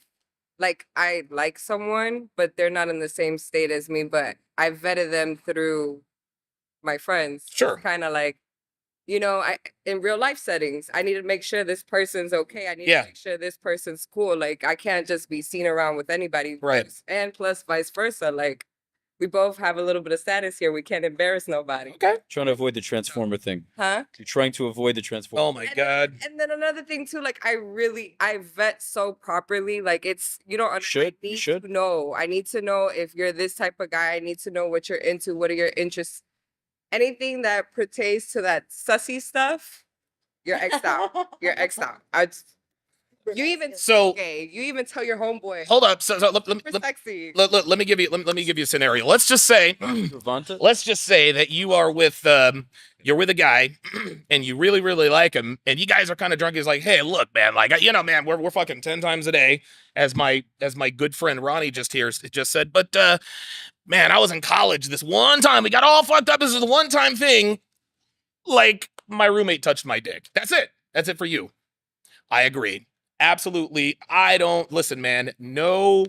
like I like someone, but they're not in the same state as me, but I vetted them through my friends. Sure. Kind of like, you know, I in real life settings, I need to make sure this person's okay. I need Yeah. to make sure this person's cool. Like I can't just be seen around with anybody. Right. And plus vice versa. Like we both have a little bit of status here. We can't embarrass nobody. Okay. Trying to avoid the transformer thing. Huh? You're trying to avoid the transformer. Oh my God. And then another thing too, like I vet so properly. Like it's you don't understand. You should. To know. I need to know if you're this type of guy. I need to know what you're into. What are your interests? Anything that pertains to that sussy stuff, you're X'd out. You're X'd out. You even So- gay. You even tell your homeboy. Hold up. So let Super sexy. me give you a scenario. Let's just say that you are with you're with a guy and you really like him, and you guys are kind of drunk. He's like, "Hey, look, man, like man, we're fucking 10 times a day," as my good friend Ronnie just said. But man, I was in college this one time. We got all fucked up. This is the one time thing. Like, my roommate touched my dick. That's it. That's it for you. I agree. Absolutely. I don't listen, man. No.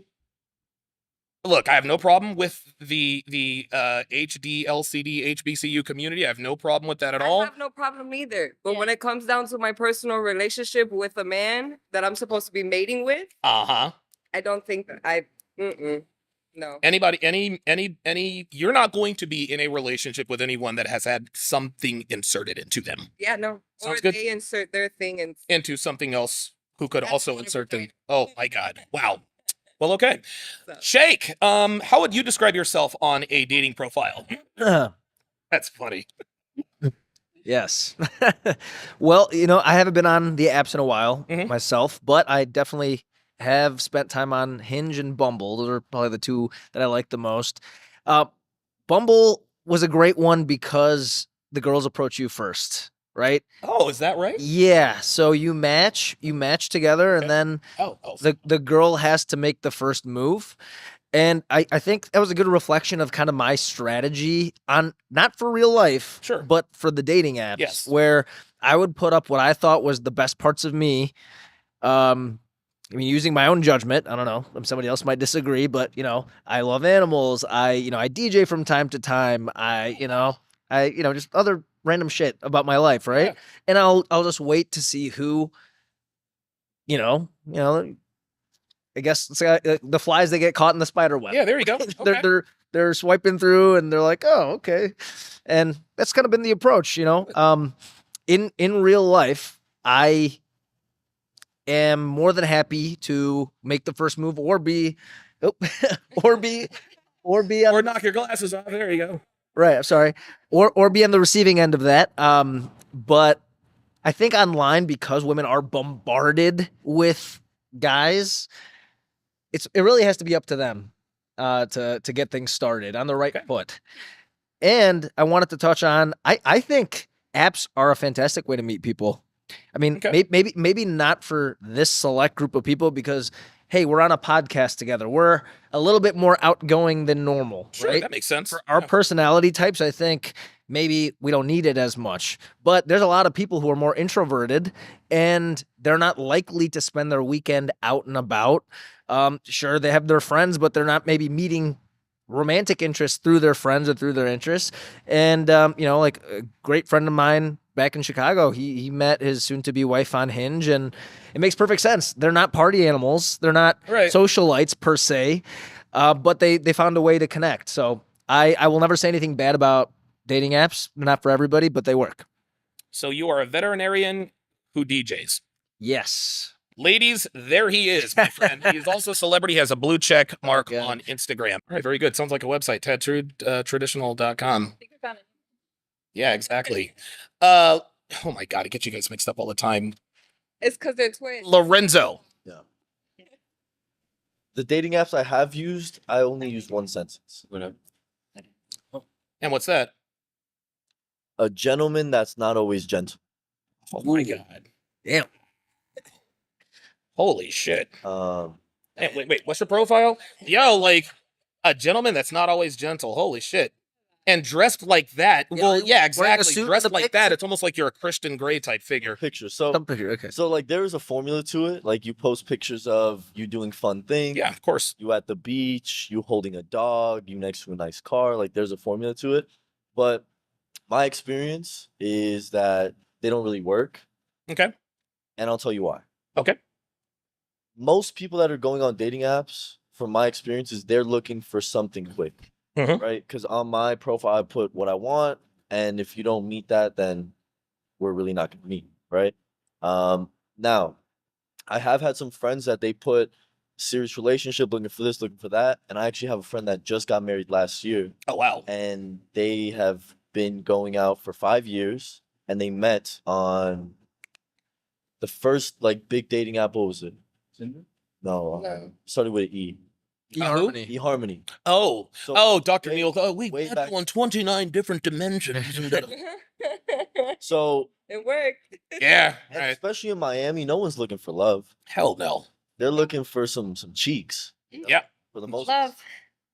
Look, I have no problem with the HD, LCD, HBCU community. I have no problem with that at all. I have no problem either. But when it comes down to my personal relationship with a man that I'm supposed to be mating with, I don't think that no. Anybody, any, you're not going to be in a relationship with anyone that has had something inserted into them. Yeah, no. Sounds or good. they insert their thing into something else who could That's also one of insert the them. Oh my God. Wow. Well, okay. Shake, how would you describe yourself on a dating profile? That's funny. Yes. Well, you know, I haven't been on the apps in a while myself, but I definitely have spent time on Hinge and Bumble. Those are probably the two that I like the most. Bumble was a great one because the girls approach you first, right? Oh, is that right? Yeah. So you match together, and then the girl has to make the first move. And I think that was a good reflection of kind of my strategy on, not for real life, sure, but for the dating apps, yes, where I would put up what I thought was the best parts of me. I mean, using my own judgment, I don't know, somebody else might disagree, but, you know, I love animals. I DJ from time to time. I just other random shit about my life. Right. Yeah. And I'll just wait to see who, you know, I guess it's like, the flies, they get caught in the spider web. Yeah, there you go. Okay. They're swiping through and they're like, oh, okay. And that's kind of been the approach, you know. In real life, I am more than happy to make the first move or knock your glasses off. There you go. Right, I'm sorry. Or be on the receiving end of that. But I think online, because women are bombarded with guys, it really has to be up to them. to get things started on the right foot. And I wanted to touch on, I think apps are a fantastic way to meet people. I mean, maybe not for this select group of people because, hey, we're on a podcast together. We're a little bit more outgoing than normal, Sure, right? that makes sense. For our personality types, I think maybe we don't need it as much. But there's a lot of people who are more introverted and they're not likely to spend their weekend out and about. Sure, they have their friends, but they're not maybe meeting romantic interests through their friends or through their interests. And, like a great friend of mine back in Chicago, he met his soon-to-be wife on Hinge, and it makes perfect sense. They're not party animals. They're not socialites per se, but they found a way to connect. So I will never say anything bad about dating apps. They're not for everybody, but they work. So you are a veterinarian who DJs. Yes. Ladies, there he is, my friend. He's also a celebrity, has a blue check mark on Instagram. All right, very good. Sounds like a website, tattooedtraditional.com. Yeah, exactly. Oh my God, I get you guys mixed up all the time. It's because they're twins. Lorenzo. Yeah. The dating apps I have used, I only used one sentence. And what's that? A gentleman that's not always gentle. Oh my God. Damn. Holy shit. Hey, wait, what's your profile? Yo, like a gentleman that's not always gentle. Holy shit. And dressed like that. Yeah, Well, yeah, exactly. Dressed like picture. that. It's almost like you're a Christian Grey type figure. Picture. So okay. So like there is a formula to it. Like you post pictures of you doing fun things. Yeah, of course. You at the beach, you holding a dog, you next to a nice car. Like there's a formula to it. But my experience is that they don't really work. Okay. And I'll tell you why. Okay. Most people that are going on dating apps, from my experience, is they're looking for something quick. Right? Because on my profile, I put what I want. And if you don't meet that, then we're really not going to meet. Right? Now, I have had some friends that they put serious relationship, looking for this, looking for that. And I actually have a friend that just got married last year. Oh, wow. And they have been going out for 5 years. And they met on the first like big dating app. What was it? No. Started with an E. eHarmony. eHarmony. Oh, So Dr. Neil. Oh, we way met back- on 29 different dimensions. So It worked. Yeah, and right. especially in Miami, no one's looking for love. Hell no. They're looking for some cheeks. Yeah. For the most Love.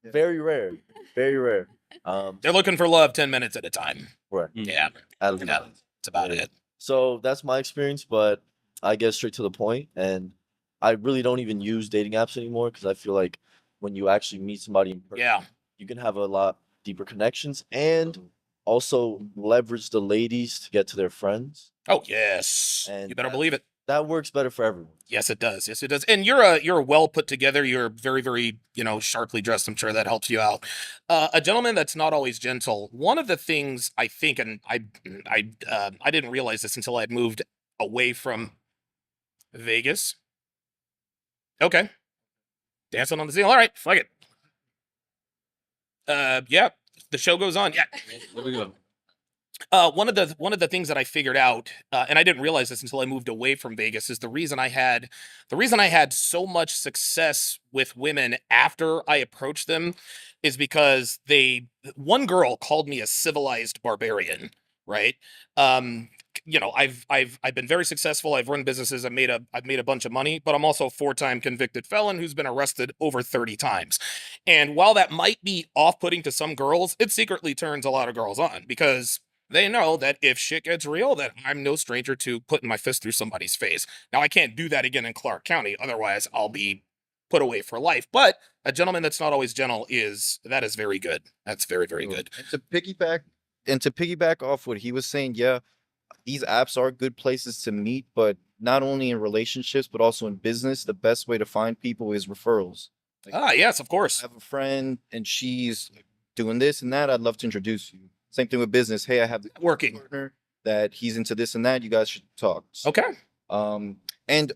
very rare. Very rare. They're looking for love 10 minutes at a time. Right. Yeah. At least. Yeah. That's about it. So that's my experience, but I get straight to the point, and I really don't even use dating apps anymore because I feel like when you actually meet somebody in person, Yeah. you can have a lot deeper connections and also leverage the ladies to get to their friends. Oh, yes. And You better believe it. That works better for everyone. Yes, it does. Yes, it does. And you're well put together. You're very, very, sharply dressed. I'm sure that helps you out. A gentleman that's not always gentle. One of the things I think, and I didn't realize this until I had moved away from Vegas. Okay. Dancing on the ceiling. All right, fuck it. Yeah, the show goes on. Yeah. There we go. One of the things that I figured out, and I didn't realize this until I moved away from Vegas, is the reason I had so much success with women after I approached them is because one girl called me a civilized barbarian, right? I've been very successful. I've run businesses. I've made a bunch of money, but I'm also a 4-time convicted felon who's been arrested over 30 times. And while that might be off-putting to some girls, it secretly turns a lot of girls on because they know that if shit gets real, that I'm no stranger to putting my fist through somebody's face. Now, I can't do that again in Clark County. Otherwise, I'll be put away for life. But a gentleman that's not always gentle is very good. That's very, very good. And to piggyback off what he was saying, yeah, these apps are good places to meet, but not only in relationships, but also in business. The best way to find people is referrals. Yes, of course. I have a friend and she's doing this and that. I'd love to introduce you. Same thing with business. Hey, I have this working partner that he's into this and that. You guys should talk. Okay. And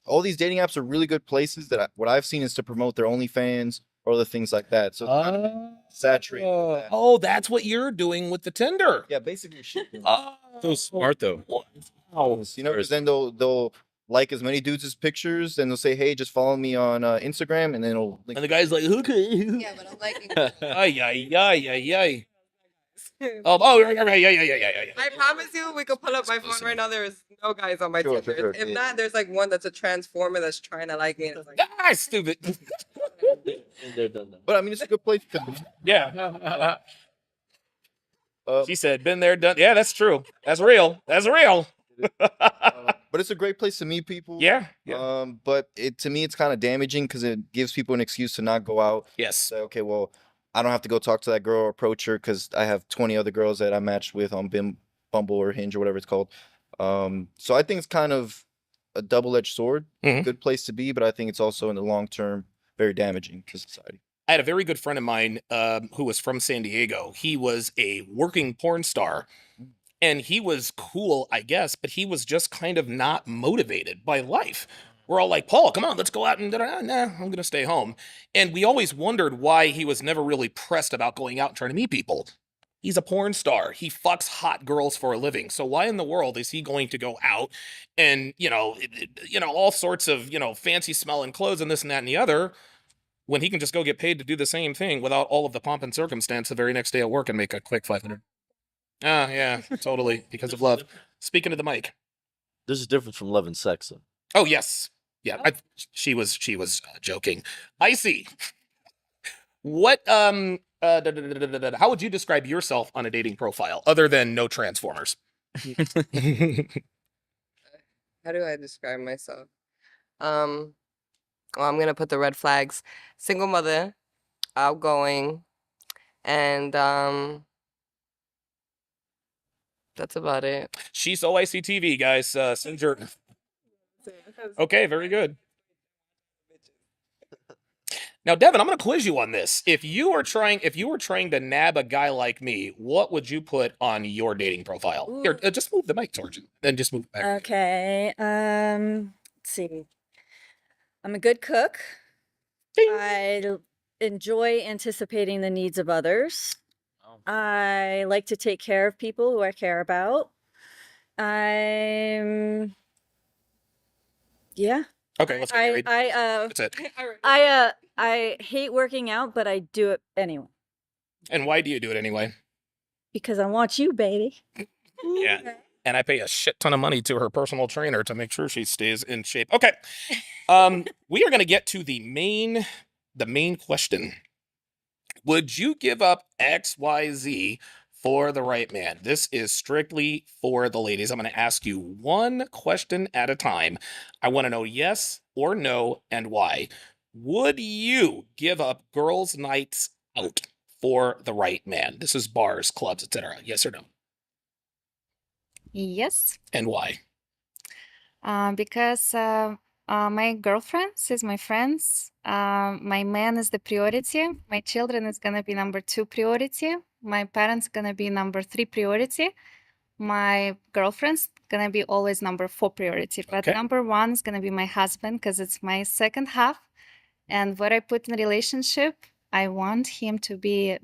all these dating apps are really good places that what I've seen is to promote their OnlyFans or other things like that. So saturate. Oh, that's what you're doing with the Tinder. Yeah, basically shit. So smart though. Because then they'll like as many dudes as pictures, and they'll say, "Hey, just follow me on Instagram," and then it'll. And the guy's like, "Okay." Yeah, but I'm liking. Ay, ay, ay, ay, ay. Yeah. I promise you, we could pull up my phone right now. There is no guys on my Tinder. If not, there's like one that's a transformer that's trying to like me. And it's like, stupid. But I mean, it's a good place to be. Yeah. She said, "Been there, done." Yeah, that's true. That's real. That's real. But it's a great place to meet people. Yeah. But to me, it's kind of damaging because it gives people an excuse to not go out. Yes. Say, okay, well, I don't have to go talk to that girl or approach her because I have 20 other girls that I matched with on Bumble or Hinge or whatever it's called. So I think it's kind of a double-edged sword. Mm-hmm. Good place to be, but I think it's also in the long term very damaging to society. I had a very good friend of mine who was from San Diego. He was a working porn star. And he was cool, I guess, but he was just kind of not motivated by life. We're all like, "Paul, come on, let's go out and nah, I'm going to stay home." And we always wondered why he was never really pressed about going out and trying to meet people. He's a porn star. He fucks hot girls for a living. So why in the world is he going to go out and, all sorts of, fancy smelling clothes and this and that and the other when he can just go get paid to do the same thing without all of the pomp and circumstance the very next day at work and make a quick 500? Yeah, totally. Because of love. Speaking to the mic. There's a difference from love and sex, though. Oh, yes. Yeah, she was joking. I see. What, how would you describe yourself on a dating profile other than no Transformers? how do I describe myself? Well, I'm going to put the red flags. Single mother, outgoing, and, that's about it. She's OICTV, guys. Send your... Okay, very good. Now, Devon, I'm going to quiz you on this. If you were trying to nab a guy like me, what would you put on your dating profile? Ooh. Here, just move the mic towards you, then just move it back. Okay. Let's see. I'm a good cook. Ding. I enjoy anticipating the needs of others. I like to take care of people who I care about. Yeah. Okay, let's get married. That's it. I hate working out, but I do it anyway. And why do you do it anyway? Because I want you, baby. Yeah. And I pay a shit ton of money to her personal trainer to make sure she stays in shape. Okay. We are going to get to the main question. Would you give up XYZ for the right man? This is strictly for the ladies. I'm going to ask you one question at a time. I want to know yes or no and why. Would you give up girls' nights out for the right man? This is bars, clubs, etc. Yes or no? Yes. And why? Because my girlfriends is my friends. My man is the priority. My children is gonna be number 2 priority. My parents gonna be number 3 priority. My girlfriend's gonna be always number 4 priority. But number 1 is gonna be my husband because it's my second half. And what I put in a relationship, I want him to be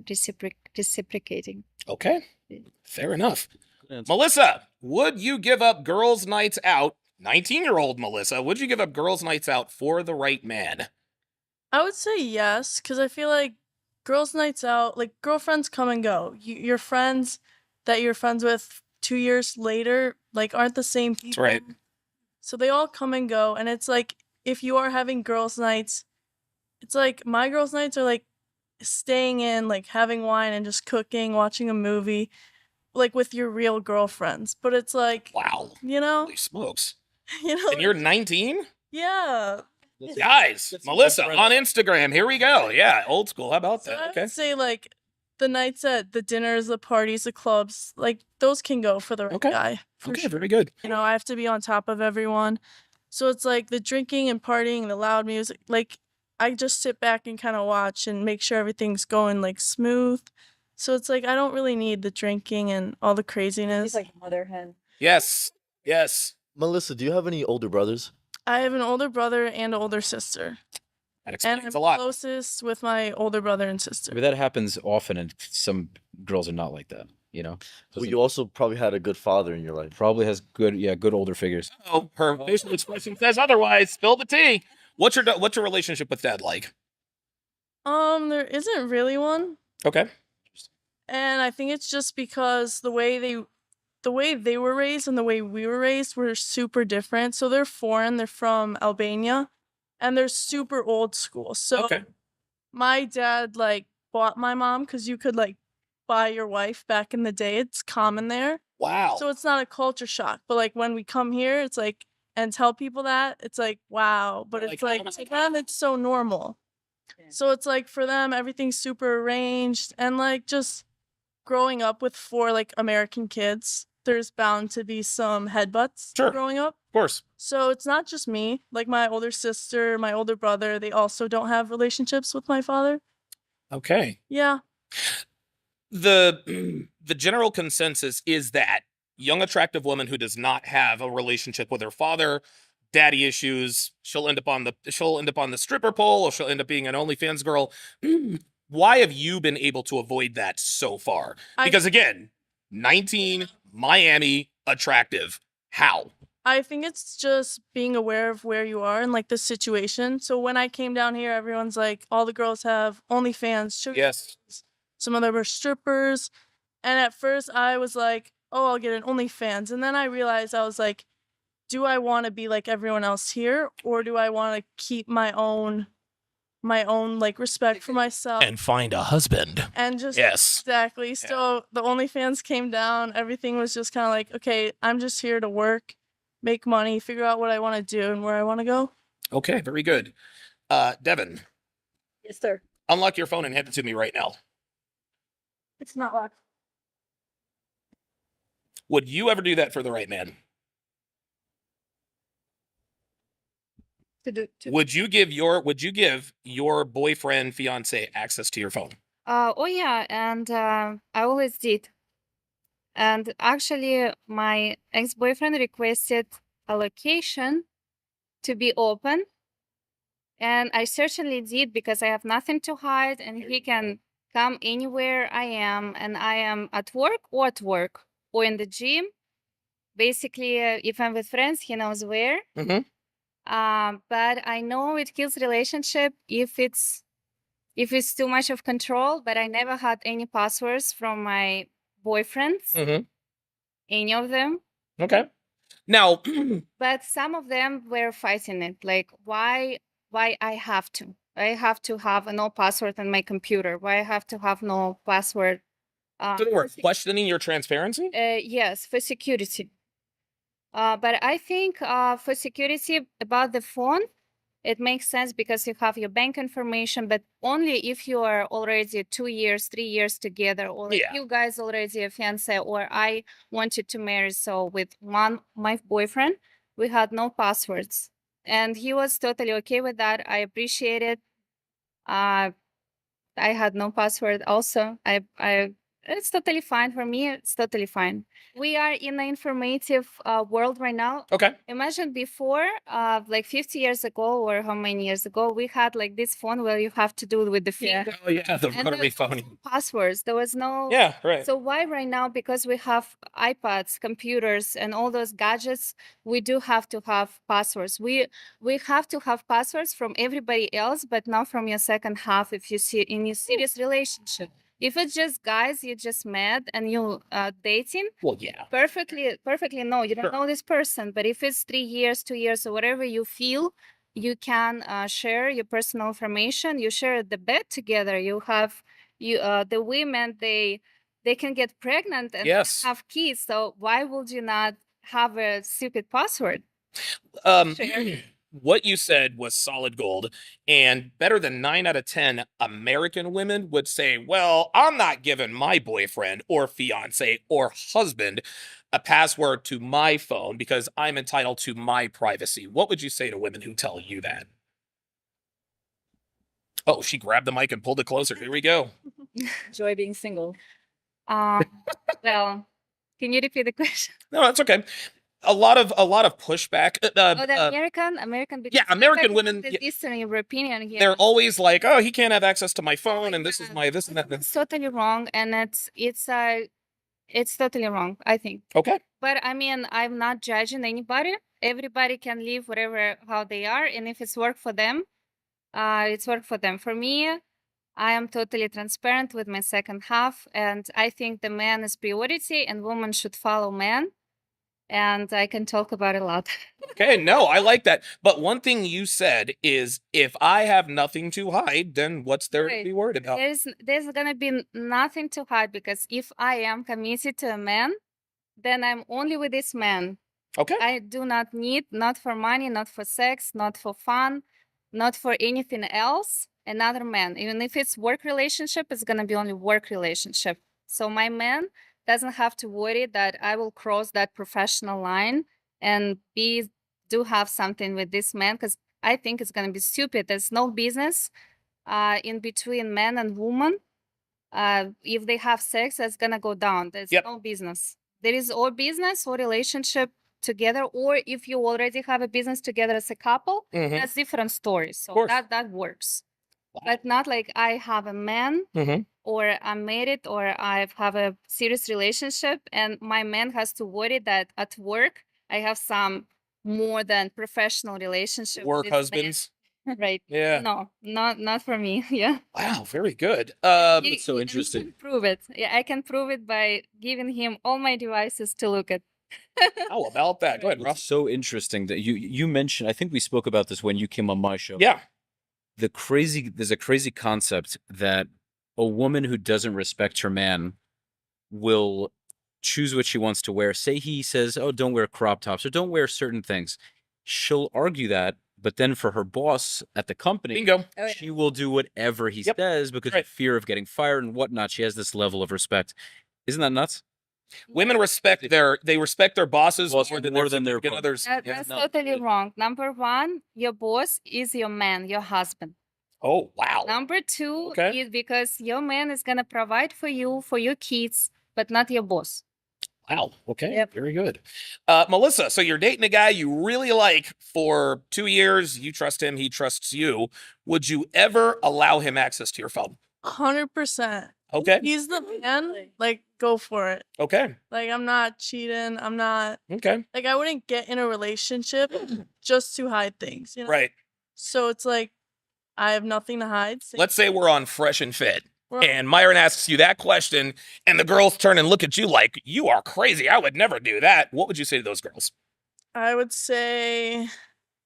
reciprocating. Okay, fair enough. Melissa, would you give up girls' nights out? 19-year-old Melissa, would you give up girls' nights out for the right man? I would say yes, because I feel like girls' nights out, like girlfriends come and go. Your friends that you're friends with 2 years later, like aren't the same people. That's right. So they all come and go. And it's like, if you are having girls' nights, it's like my girls' nights are like staying in, like having wine and just cooking, watching a movie, like with your real girlfriends. But it's like, wow, holy smokes. And you're 19? Yeah. Guys, Melissa on Instagram. Here we go. Yeah, old school. How about that? I would say like the nights at the dinners, the parties, the clubs, like those can go for the right guy. Okay, very good. I have to be on top of everyone. So it's like the drinking and partying, the loud music, like I just sit back and kind of watch and make sure everything's going like smooth. So it's like I don't really need the drinking and all the craziness. She's like a mother hen. Yes. Melissa, do you have any older brothers? I have an older brother and an older sister. That explains and a lot. Closest with my older brother and sister. But that happens often, and some girls are not like that. you know. Well, you also probably had a good father in your life. Probably has good older figures. Oh, her facial expression says otherwise. Spill the tea. What's your relationship with dad like? There isn't really one. Okay. And I think it's just because the way they were raised and the way we were raised were super different. So they're foreign, they're from Albania, and they're super old school. So my dad like bought my mom because you could like buy your wife back in the day. It's common there. Wow. So it's not a culture shock. But like when we come here, it's like and tell people that, it's like wow. But it's like to them it's so normal. Yeah. So it's like for them everything's super arranged and like just growing up with 4 like American kids, there's bound to be some headbutts growing up. Of course. So it's not just me. Like my older sister, my older brother, they also don't have relationships with my father. Okay. Yeah. The general consensus is that young attractive woman who does not have a relationship with her father, daddy issues, she'll end up on the stripper pole, or she'll end up being an OnlyFans girl. Why have you been able to avoid that so far? Because again, 19, Miami, attractive. How? I think it's just being aware of where you are and like the situation. So when I came down here, everyone's like, all the girls have OnlyFans. Yes. Some of them are strippers. And at first I was like, oh, I'll get an OnlyFans. And then I realized I was like, do I want to be like everyone else here? Or do I want to keep my own like respect for myself and find a husband and just exactly. So the OnlyFans came down. Everything was just kind of like, okay, I'm just here to work, make money, figure out what I want to do and where I want to go. Okay, very good. Devon. Yes, sir. Unlock your phone and hand it to me right now. It's not locked. Would you ever do that for the right man? Would you give your boyfriend, fiance access to your phone? Oh yeah, and I always did. And actually, my ex-boyfriend requested a location to be open, and I certainly did because I have nothing to hide, and he can come anywhere I am, and I am at work or in the gym. Basically, if I'm with friends, he knows where. Mm-hmm. But I know it kills relationship if it's too much of control. But I never had any passwords from my boyfriends, any of them. Okay. Now, but some of them were fighting it. Like, why I have to have a no password on my computer? Why I have to have no password? So they were questioning your transparency? Yes, for security. But I think for security about the phone, it makes sense because you have your bank information, but only if you are already 2 years, 3 years together, or if you guys already a fiance, or I wanted to marry. So with my boyfriend, we had no passwords, and he was totally okay with that. I appreciate it. I had no password also. It's totally fine for me. It's totally fine. We are in an informative world right now. Okay. Imagine before, like 50 years ago or how many years ago, we had like this phone where you have to do it with the finger. Oh yeah, the rotary phone. Passwords. There was no. Yeah, right. So why right now? Because we have iPads, computers, and all those gadgets, we do have to have passwords. We have to have passwords from everybody else, but not from your second half if you see in a serious relationship. If it's just guys, you're just mad and you dating. Well, yeah. Perfectly no, you don't know this person. But if it's 3 years, 2 years, or whatever you feel, you can share your personal information. You share the bed together. You have the women, they can get pregnant and have kids. So why would you not have a secret password? What you said was solid gold, and better than 9 out of 10 American women would say, well, I'm not giving my boyfriend or fiance or husband a password to my phone because I'm entitled to my privacy. What would you say to women who tell you that? Oh, she grabbed the mic and pulled it closer. Here we go. Enjoy being single. Well, can you repeat the question? No, that's okay. A lot of pushback. The American. Yeah, American women. Eastern European here. They're always like, oh, he can't have access to my phone, and this is my this and that. It's totally wrong, and it's It's totally wrong, I think. Okay. But I mean, I'm not judging anybody. Everybody can live whatever how they are, and if it's work for them, it's work for them. For me, I am totally transparent with my second half, and I think the man is priority, and woman should follow man. And I can talk about it a lot. Okay, no, I like that. But one thing you said is, if I have nothing to hide, then what's there to be worried about? There's gonna be nothing to hide, because if I am committed to a man, then I'm only with this man. Okay. I do not need, not for money, not for sex, not for fun, not for anything else, another man. Even if it's work relationship, it's gonna be only work relationship. So my man doesn't have to worry that I will cross that professional line and do have something with this man, because I think it's gonna be stupid. There's no business in between man and woman. If they have sex, it's gonna go down. There's no business. There is or business or relationship together, or if you already have a business together as a couple, that's different stories. So that works. But not like I have a man or I'm married or I have a serious relationship and my man has to worry that at work I have some more than professional relationship. Work husbands. Right. Yeah. No, not for me. Yeah. Wow, very good. That's so interesting. You can prove it. Yeah, I can prove it by giving him all my devices to look at. How about that? Go ahead, Ruff. It's so interesting that you mentioned, I think we spoke about this when you came on my show. Yeah. There's a crazy concept that a woman who doesn't respect her man will choose what she wants to wear. Say he says, oh, don't wear crop tops or don't wear certain things. She'll argue that, but then for her boss at the company, bingo, she will do whatever he says because of fear of getting fired and whatnot. She has this level of respect. Isn't that nuts? Women respect their bosses more than their others. That's totally wrong. Number one, your boss is your man, your husband. Oh, wow. Number two is because your man is going to provide for you, for your kids, but not your boss. Wow. Okay. Very good. Melissa, so you're dating a guy you really like for 2 years. You trust him. He trusts you. Would you ever allow him access to your phone? 100%. Okay. He's the man. Like, go for it. Okay. Like, I'm not cheating. I'm not. Okay. Like, I wouldn't get in a relationship just to hide things, you know? Right. So it's like, I have nothing to hide. Let's say we're on Fresh and Fit. And Myron asks you that question, and the girls turn and look at you like, you are crazy. I would never do that. What would you say to those girls? I would say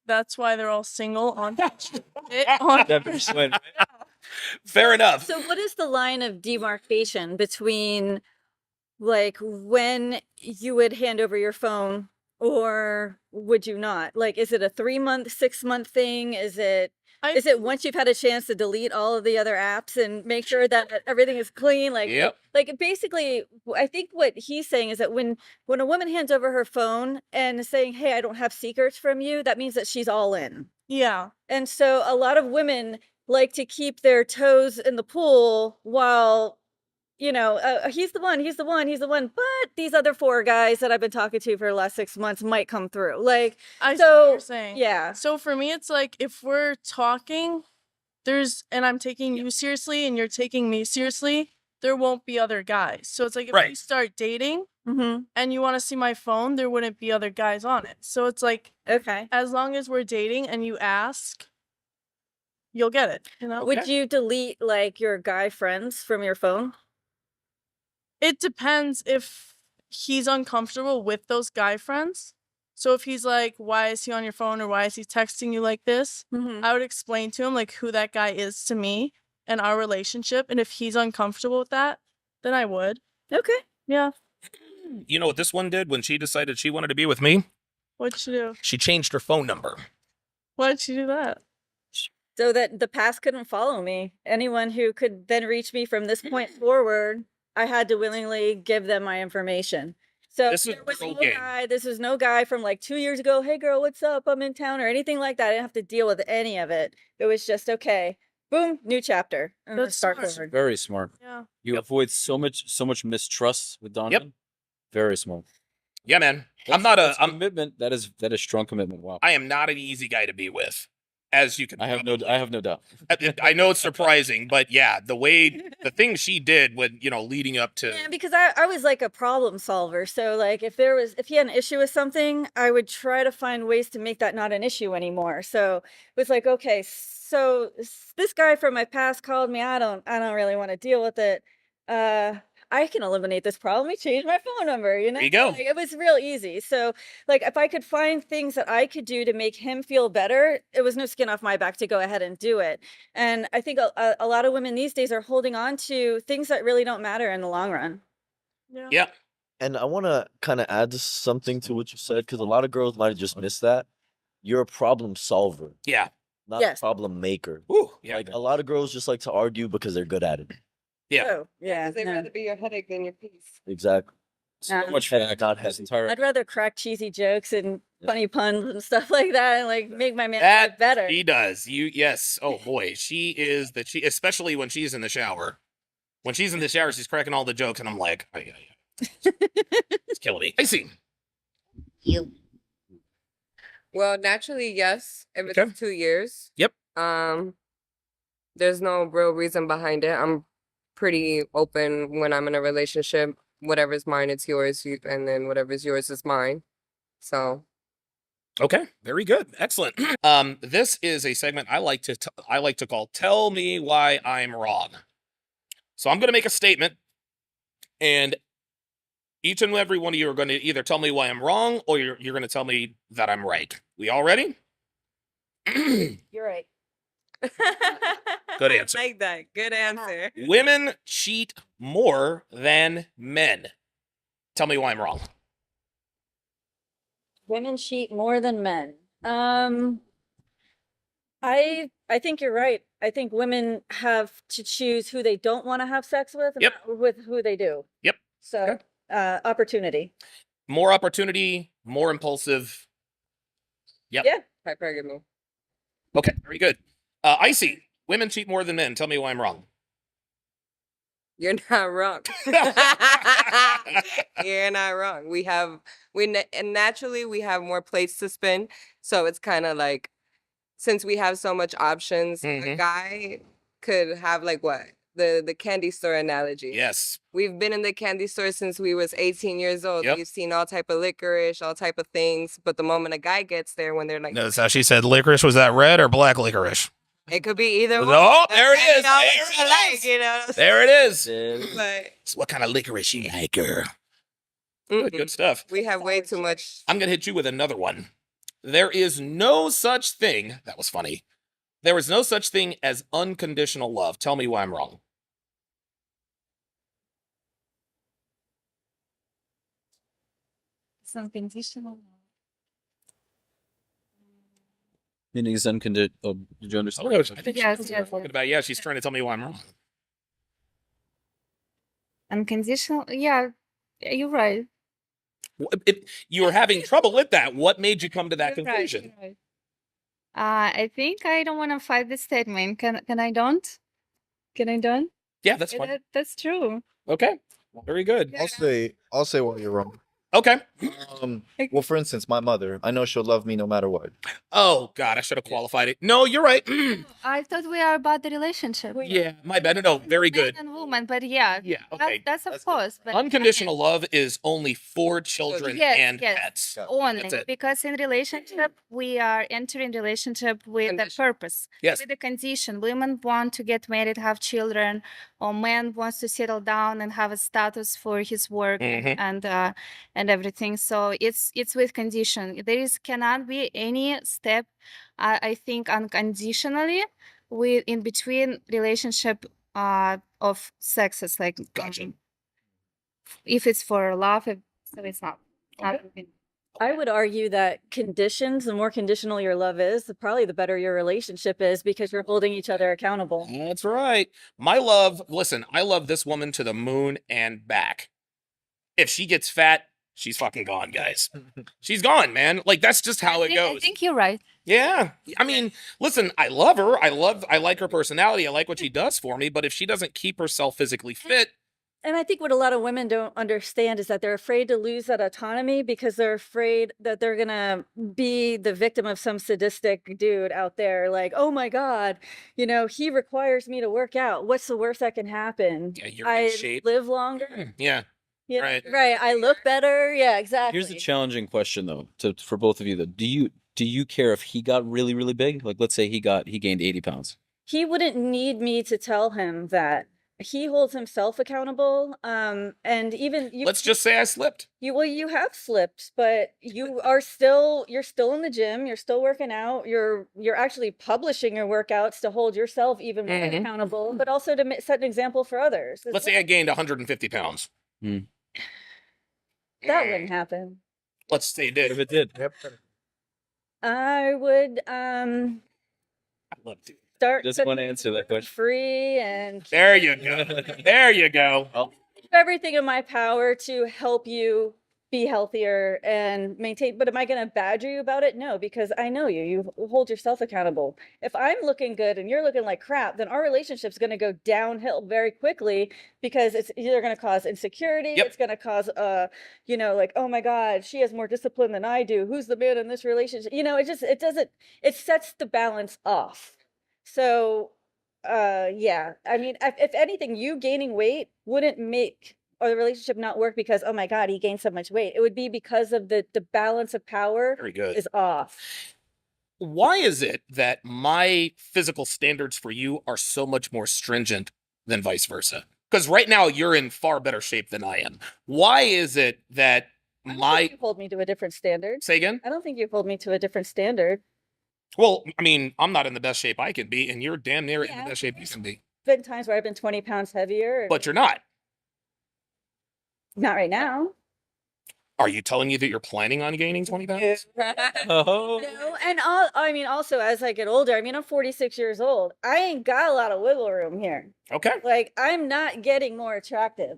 that's why they're all single on Fair enough. So what is the line of demarcation between like when you would hand over your phone or would you not? Like, is it a 3-month, 6-month thing? Is it once you've had a chance to delete all of the other apps and make sure that everything is clean? Like, like basically, I think what he's saying is that when a woman hands over her phone and is saying, hey, I don't have secrets from you, that means that she's all in. Yeah. And so a lot of women like to keep their toes in the pool while, you know, he's the one, but these other 4 guys that I've been talking to for the last 6 months might come through. Like, I see what you're saying. Yeah. So for me, it's like, if we're talking, and I'm taking you seriously and you're taking me seriously, there won't be other guys. So it's like, if we start dating and you want to see my phone, there wouldn't be other guys on it. So it's like, as long as we're dating and you ask, you'll get it. You know? Would you delete like your guy friends from your phone? It depends if he's uncomfortable with those guy friends. So if he's like, why is he on your phone or why is he texting you like this? I would explain to him like who that guy is to me and our relationship. And if he's uncomfortable with that, then I would. Okay. Yeah. You know what this one did when she decided she wanted to be with me? What'd she do? She changed her phone number. Why'd she do that? So that the past couldn't follow me. Anyone who could then reach me from this point forward, I had to willingly give them my information. So this was no guy from like 2 years ago. Hey girl, what's up? I'm in town or anything like that. I didn't have to deal with any of it. It was just okay. Boom, new chapter. That's start smart. forward. Very smart. Yeah. You avoid so much mistrust with Donovan. Very smart. Yeah, man. I'm not a commitment. That is strong commitment. Wow. I am not an easy guy to be with. as you can. I have no doubt. I know it's surprising, but yeah, the things she did when, leading up to. Yeah, because I was like a problem solver. So like if he had an issue with something, I would try to find ways to make that not an issue anymore. So it was like, okay, so this guy from my past called me. I don't really want to deal with it. I can eliminate this problem. He changed my phone number, There you go. Like, it was real easy. So like if I could find things that I could do to make him feel better, it was no skin off my back to go ahead and do it. And I think a lot of women these days are holding on to things that really don't matter in the long run. Yeah. And I want to kind of add something to what you said, because a lot of girls might have just missed that. You're a problem solver. Yeah. Not a problem maker. Ooh, yeah. Like a lot of girls just like to argue because they're good at it. Yeah. Oh, yeah. They'd rather be your headache than your peace. Exactly. So Yeah. much fact. Not his entire. I'd rather crack cheesy jokes and funny puns and stuff like that, and like make my man That look better. she does. Yes. Oh boy, she is especially when she's in the shower. When she's in the shower, she's cracking all the jokes, and I'm like, oh, yeah. It's killing me. I see. You. Well, naturally, yes. If it's 2 years. Yep. There's no real reason behind it. I'm pretty open when I'm in a relationship. Whatever's mine, it's yours, and then whatever's yours is mine. So. Okay, very good, excellent. This is a segment I like to call "Tell Me Why I'm Wrong." So I'm going to make a statement, and each and every one of you are going to either tell me why I'm wrong, or you're going to tell me that I'm right. We all ready? You're right. Good answer. I like that. Good answer. Women cheat more than men. Tell me why I'm wrong. Women cheat more than men. I think you're right. I think women have to choose who they don't want to have sex with, and not with who they do. Yep. So, opportunity. More opportunity, more impulsive. Yep. Yeah. Hypergamy. Okay, very good. Icy, women cheat more than men. Tell me why I'm wrong. You're not wrong. You're not wrong. And naturally we have more plates to spin. So it's kind of like, since we have so much options, a guy could have like what? The candy store analogy. Yes. We've been in the candy store since we was 18 years old. Yep. We've seen all type of licorice, all type of things. But the moment a guy gets there, when they're like, Notice how she said licorice. Was that red or black licorice? it could be either one. Oh, there it is. There There it is. But So what kind of licorice you like, girl? Good stuff. we have way too much. I'm going to hit you with another one. There is no such thing. That was funny. There is no such thing as unconditional love. Tell me why I'm wrong. It's unconditional. Meaning is unconditional. Oh, did you understand? I think Yes, she's yes. talking about. Yeah, she's trying to tell me why I'm wrong. Unconditional. Yeah, you're right. You were having trouble with that. What made you come to that You're right, conclusion? you're right. I think I don't want to fight this statement. Can I don't? Can I don't? Yeah, that's fine. That's true. Okay, very good. I'll say why you're wrong. Okay. Well, for instance, my mother, I know she'll love me no matter what. Oh God, I should have qualified it. No, you're right. I thought we are about the relationship. Yeah, my bad. No, very good. Man and woman, but yeah. Yeah, okay. That's of course. But Unconditional love is only for children and yes, pets. only That's it. because in relationship we are entering relationship with a purpose, Yes. with a condition. Women want to get married, have children, or man wants to settle down and have a status for his work and everything. So it's with condition. Cannot be any step. I think unconditionally in between relationship of sexes, like Gotcha. if it's for love, so it's not. I would argue that conditions, the more conditional your love is, probably the better your relationship is, because you're holding each other accountable. That's right. My love, listen, I love this woman to the moon and back. If she gets fat, she's fucking gone, guys. She's gone, man. Like, that's just how it goes. I think you're right. Yeah. I mean, listen, I love her. I like her personality. I like what she does for me. But if she doesn't keep herself physically fit, And I think what a lot of women don't understand is that they're afraid to lose that autonomy because they're afraid that they're gonna be the victim of some sadistic dude out there. Like, oh my God, he requires me to work out. What's the worst that can happen? Yeah, you're in shape. Live longer. Yeah. Right. Right. I look better. Yeah, exactly. Here's the challenging question though, for both of you though. Do you care if he got really, really big? Like, let's say he gained 80 pounds. He wouldn't need me to tell him that. He holds himself accountable. And even let's just say I slipped. You have slipped, but you're still in the gym, you're still working out, you're actually publishing your workouts to hold yourself even more accountable, but also to set an example for others. Let's say I gained 150 pounds. That wouldn't happen. Let's say it did. If it did. I would I'd love to. Start just want to answer that question. Free and there you go. There you go. Do everything in my power to help you be healthier and maintain. But am I going to badger you about it? No, because I know you. You hold yourself accountable. If I'm looking good and you're looking like crap, then our relationship's going to go downhill very quickly because it's either going to cause insecurity. It's going to cause, like, oh my God, she has more discipline than I do. Who's the man in this relationship? It sets the balance off. So, yeah, I mean, if anything, you gaining weight wouldn't make the relationship not work because, oh my God, he gained so much weight. It would be because of the balance of power is off. Why is it that my physical standards for you are so much more stringent than vice versa? Because right now you're in far better shape than I am. Why is it that I don't think you hold me to a different standard. Say again? I don't think you hold me to a different standard. Well, I mean, I'm not in the best shape I can be, and you're damn near in the best shape you can be. Been times where I've been 20 pounds heavier. But you're not. Not right now. Are you telling me that you're planning on gaining 20 pounds? No, and also as I get older, I'm 46 years old. I ain't got a lot of wiggle room here. Okay. Like, I'm not getting more attractive.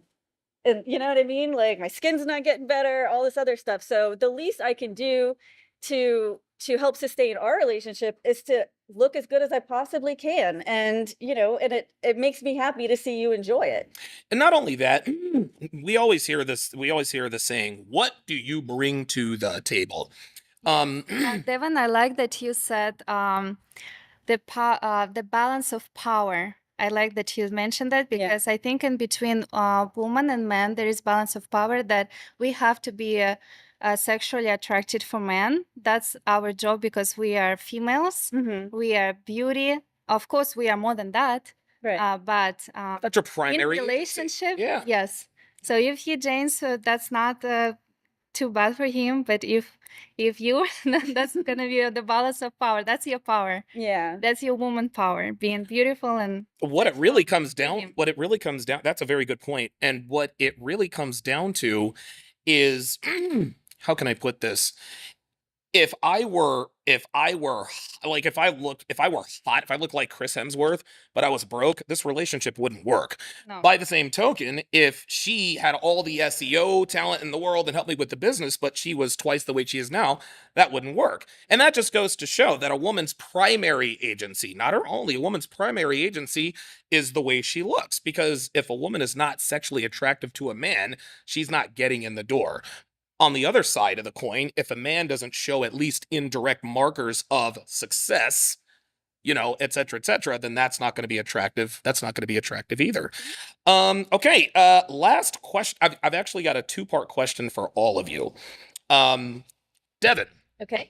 And you know what I mean? Like, my skin's not getting better, all this other stuff. So the least I can do to help sustain our relationship is to look as good as I possibly can. And, and it makes me happy to see you enjoy it. And not only that, we always hear the saying, what do you bring to the table? Devon, I like that you said the balance of power. I like that you mentioned that because I think in between woman and man, there is balance of power that we have to be sexually attracted for men. That's our job because we are females. We are beauty. Of course, we are more than that. Right. But that's your primary in relationship. Yeah. Yes. So if he James, that's not too bad for him. But if you, that's gonna be the balance of power. That's your power. Yeah. That's your woman power, being beautiful and. What it really comes down. That's a very good point. And what it really comes down to is. How can I put this? If I were hot, if I looked like Chris Hemsworth, but I was broke, this relationship wouldn't work. No. By the same token, if she had all the SEO talent in the world and helped me with the business, but she was twice the weight she is now, that wouldn't work. And that just goes to show that a woman's primary agency, not her only, a woman's primary agency is the way she looks. Because if a woman is not sexually attractive to a man, she's not getting in the door. On the other side of the coin, if a man doesn't show at least indirect markers of success, et cetera, then that's not going to be attractive. That's not going to be attractive either. Okay. Last question. I've actually got a 2-part question for all of you. Devon. Okay.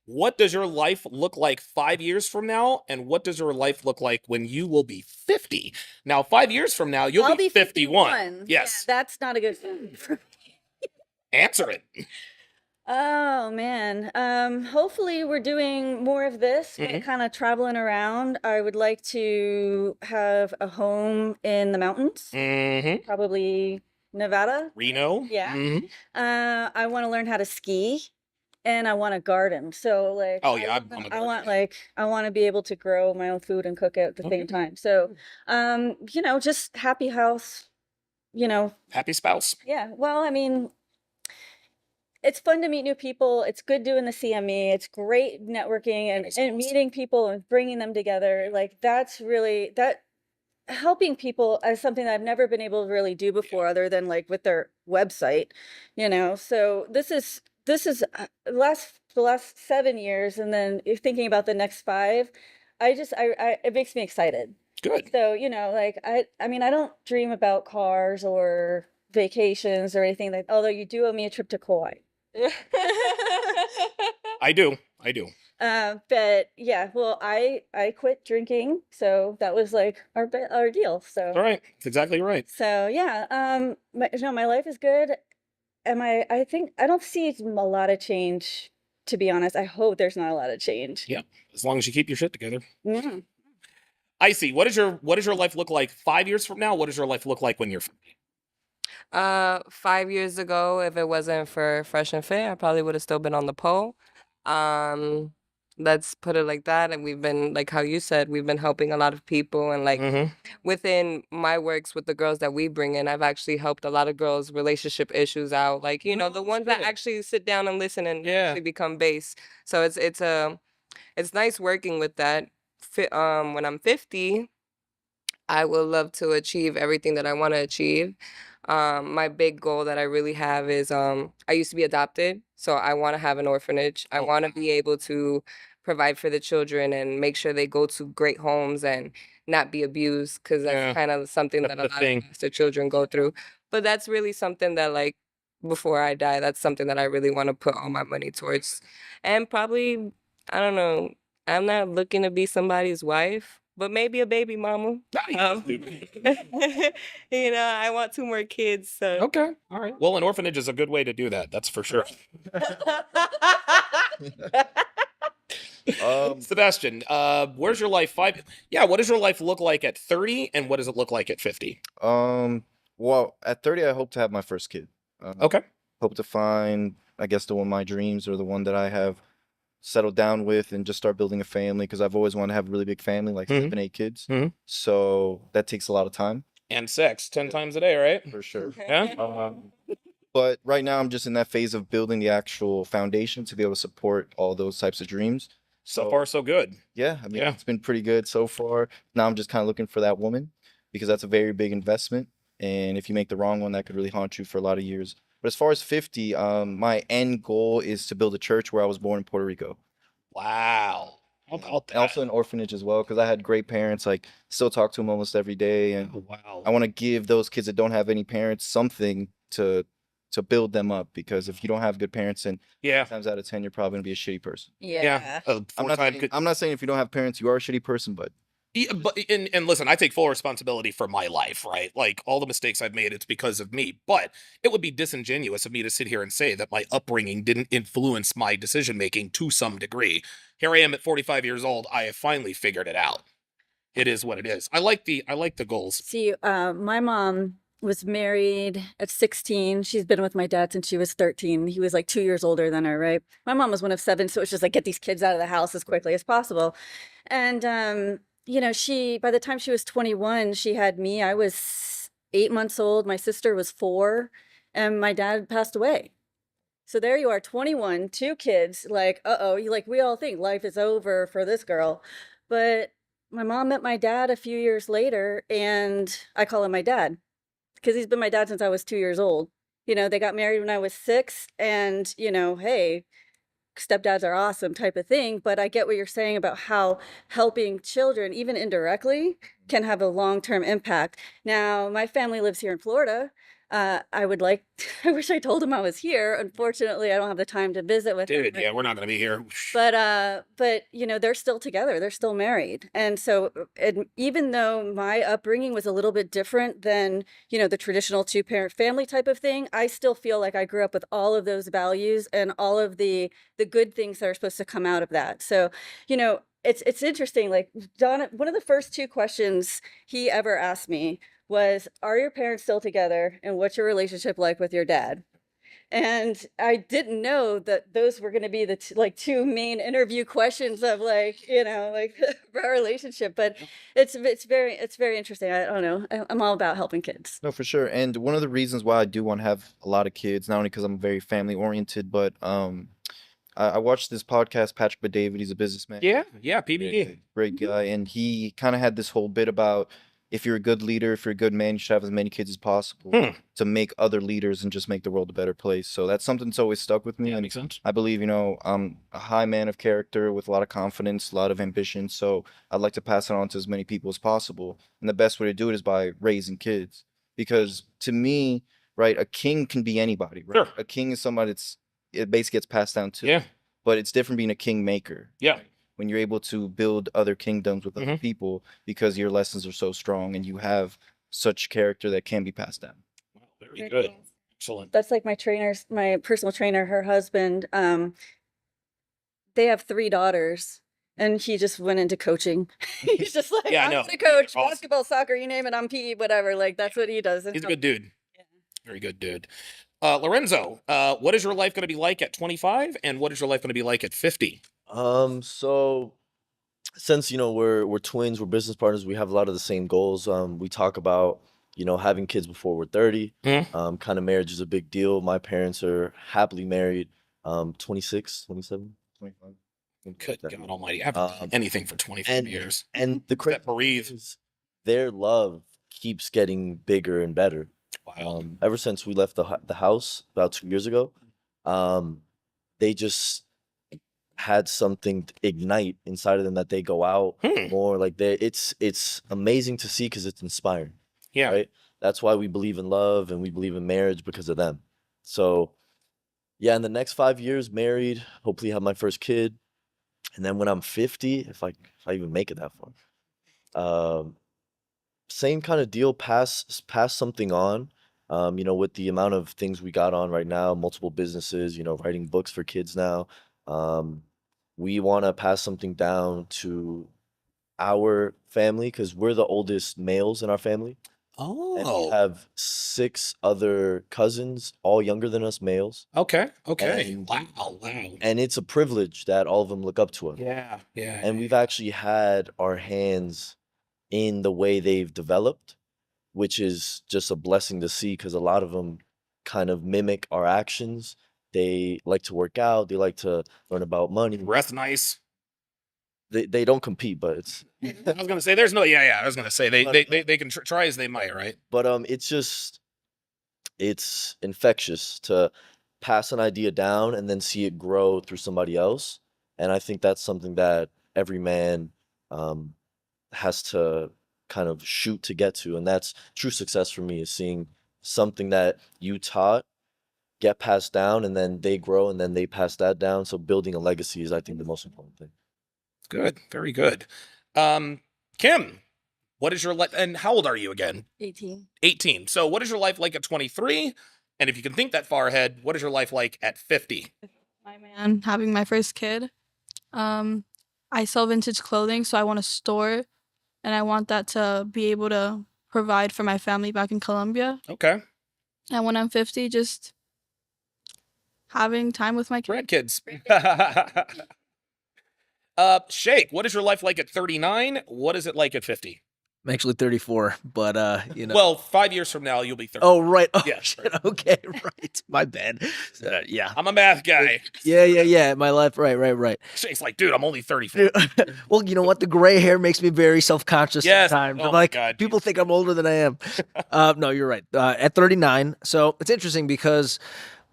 What does your life look like 5 years from now? And what does your life look like when you will be 50? Now, 5 years from now, I'll be 51. Yes. Yeah, that's not a good thing for me. Answer it. Oh man. Hopefully we're doing more of this, kind of traveling around. I would like to have a home in the mountains. Probably Nevada. Reno. Yeah. I want to learn how to ski and I want a garden. So like I want to be able to grow my own food and cook it at the same time. So just happy house, Happy spouse. Yeah. Well, I mean, it's fun to meet new people. It's good doing the CME. It's great networking and meeting people and bringing them together. Like that's really helping people is something that I've never been able to really do before, other than like with their website, So the last 7 years, and then if thinking about the next 5, it makes me excited. Good. So, like I mean, I don't dream about cars or vacations or anything like, although you do owe me a trip to Kauai. I do. But yeah, well, I quit drinking, so that was like our deal. So all right, that's exactly right. So yeah, my life is good. I think I don't see a lot of change, to be honest. I hope there's not a lot of change. Yeah, as long as you keep your shit together. Mm-hmm. I see. What does your life look like 5 years from now? What does your life look like when you're 50? 5 years ago, if it wasn't for Fresh and Fit, I probably would have still been on the pole. Let's put it like that. And we've been, like how you said, we've been helping a lot of people. And like within my works with the girls that we bring in, I've actually helped a lot of girls' relationship issues out. Like, the ones that actually sit down and listen and actually become base. So it's nice working with that. When I'm 50, I would love to achieve everything that I want to achieve. My big goal that I really have is I used to be adopted, so I want to have an orphanage. I want to be able to provide for the children and make sure they go to great homes and not be abused, because that's kind of something that a lot of foster children go through. But that's really something that, like, before I die, that's something that I really want to put all my money towards. And probably, I don't know, I'm not looking to be somebody's wife, but maybe a baby mama. I want 2 more kids. So. Okay, all right. Well, an orphanage is a good way to do that. That's for sure. Sebastian, where's your life what does your life look like at 30, and what does it look like at 50? Well, at 30, I hope to have my first kid. Okay. Hope to find, I guess, the one of my dreams, or the one that I have settled down with, and just start building a family, because I've always wanted to have a really big family, like 7, 8 kids. So that takes a lot of time. And sex 10 times a day, right? For sure. Yeah. But right now I'm just in that phase of building the actual foundation to be able to support all those types of dreams. So far, so good. Yeah, I mean, it's been pretty good so far. Now I'm just kind of looking for that woman, because that's a very big investment. And if you make the wrong one, that could really haunt you for a lot of years. But as far as 50, my end goal is to build a church where I was born in Puerto Rico. Wow. How about that? And also an orphanage as well, because I had great parents. Like, still talk to them almost every day. And I want to give those kids that don't have any parents something to build them up, because if you don't have good parents, then 9 times out of 10 you're probably gonna be a shitty person. I'm not saying if you don't have parents you are a shitty person, but and listen, I take full responsibility for my life, right? Like, all the mistakes I've made, it's because of me. But it would be disingenuous of me to sit here and say that my upbringing didn't influence my decision making to some degree. Here I am at 45 years old. I have finally figured it out. It is what it is. I like the goals. See, my mom was married at 16. She's been with my dad since she was 13. He was like 2 years older than her, right? My mom was one of 7, so it's just like, get these kids out of the house as quickly as possible. And by the time she was 21, she had me. I was 8 months old. My sister was 4, and my dad passed away. So there you are, 21, 2 kids. Like, we all think life is over for this girl, but my mom met my dad a few years later, and I call him my dad, because he's been my dad since I was 2 years old. They got married when I was 6, and, hey, stepdads are awesome type of thing. But I get what you're saying about how helping children, even indirectly, can have a long-term impact. Now, my family lives here in Florida. I wish I told him I was here. Unfortunately, I don't have the time to visit with him. Dude, yeah, we're not going to be here. But they're still together. They're still married. And so even though my upbringing was a little bit different than, the traditional 2-parent family type of thing, I still feel like I grew up with all of those values and all of the good things that are supposed to come out of that. So, it's interesting. Like, Don, one of the first 2 questions he ever asked me was, are your parents still together, and what's your relationship like with your dad? And I didn't know that those were going to be the 2 main interview questions of for our relationship. But it's very interesting. I don't know. I'm all about helping kids. No, for sure. And one of the reasons why I do want to have a lot of kids, not only because I'm very family oriented, but I watched this podcast, Patrick Bet-David. He's a businessman. Yeah, PBD. Great guy. And he kind of had this whole bit about if you're a good leader, if you're a good man, you should have as many kids as possible to make other leaders and just make the world a better place. So that's something that's always stuck with me. Yeah, and makes sense. I believe, I'm a high man of character with a lot of confidence, a lot of ambition. So I'd like to pass it on to as many people as possible. And the best way to do it is by raising kids. Because to me, right, a king can be anybody, right? Sure. A king is somebody it basically gets passed down to. Yeah. But it's different being a king maker. Yeah. When you're able to build other kingdoms with other people because your lessons are so strong and you have such character that can be passed down. Wow, very good. Excellent. That's like my personal trainer, her husband. They have 3 daughters. And he just went into coaching. He's just like, I'm going to coach basketball, soccer, you name it, I'm PE, whatever. Like, that's what he does. He's a good dude. Yeah. Very good dude. Lorenzo, what is your life going to be like at 25? And what is your life going to be like at 50? So since, we're twins, we're business partners, we have a lot of the same goals. We talk about, having kids before we're 30. Kind of marriage is a big deal. My parents are happily married, 26, 27, 25. Good God Almighty! I haven't done anything for 25 years. And the crazy breathe. is their love keeps getting bigger and better. Wow. Ever since we left the house about 2 years ago, they just had something ignite inside of them that they go out more. Like it's amazing to see because it's inspiring. Yeah. Right. That's why we believe in love and we believe in marriage because of them. So, yeah, in the next 5 years, married, hopefully have my first kid. And then when I'm 50, if I even make it that far, same kind of deal, pass something on. With the amount of things we got on right now, multiple businesses, writing books for kids now. We want to pass something down to our family because we're the oldest males in our family. Oh. And we have 6 other cousins, all younger than us, males. Okay. And, wow. And it's a privilege that all of them look up to us. Yeah. And we've actually had our hands in the way they've developed, which is just a blessing to see because a lot of them kind of mimic our actions. They like to work out. They like to learn about money. Breath nice. They don't compete, but it's. I was gonna say there's no. Yeah. I was gonna say they can try as they might, right? But it's infectious to pass an idea down and then see it grow through somebody else, and I think that's something that every man has to kind of shoot to get to, and that's true success for me is seeing something that you taught get passed down, and then they grow, and then they pass that down. So building a legacy is, I think, the most important thing. Good. Very good. Kim, what is your life, and how old are you again? 18. 18. So what is your life like at 23? And if you can think that far ahead, what is your life like at 50? My man, having my first kid. I sell vintage clothing, so I want a store, and I want that to be able to provide for my family back in Colombia. Okay. And when I'm 50, just having time with my kids. Shake, what is your life like at 39? What is it like at 50? I'm actually 34, but Well, 5 years from now, you'll be 30. Oh, right. Oh, yeah. Shit. Okay, right. My bad. Yeah. I'm a math guy. Yeah. My life. Right. Shake's like, dude, I'm only 34. Well, you know what? The gray hair makes me very self-conscious sometimes. Oh I'm like, God, people think I'm older than I am. No, you're right. At 39. So it's interesting because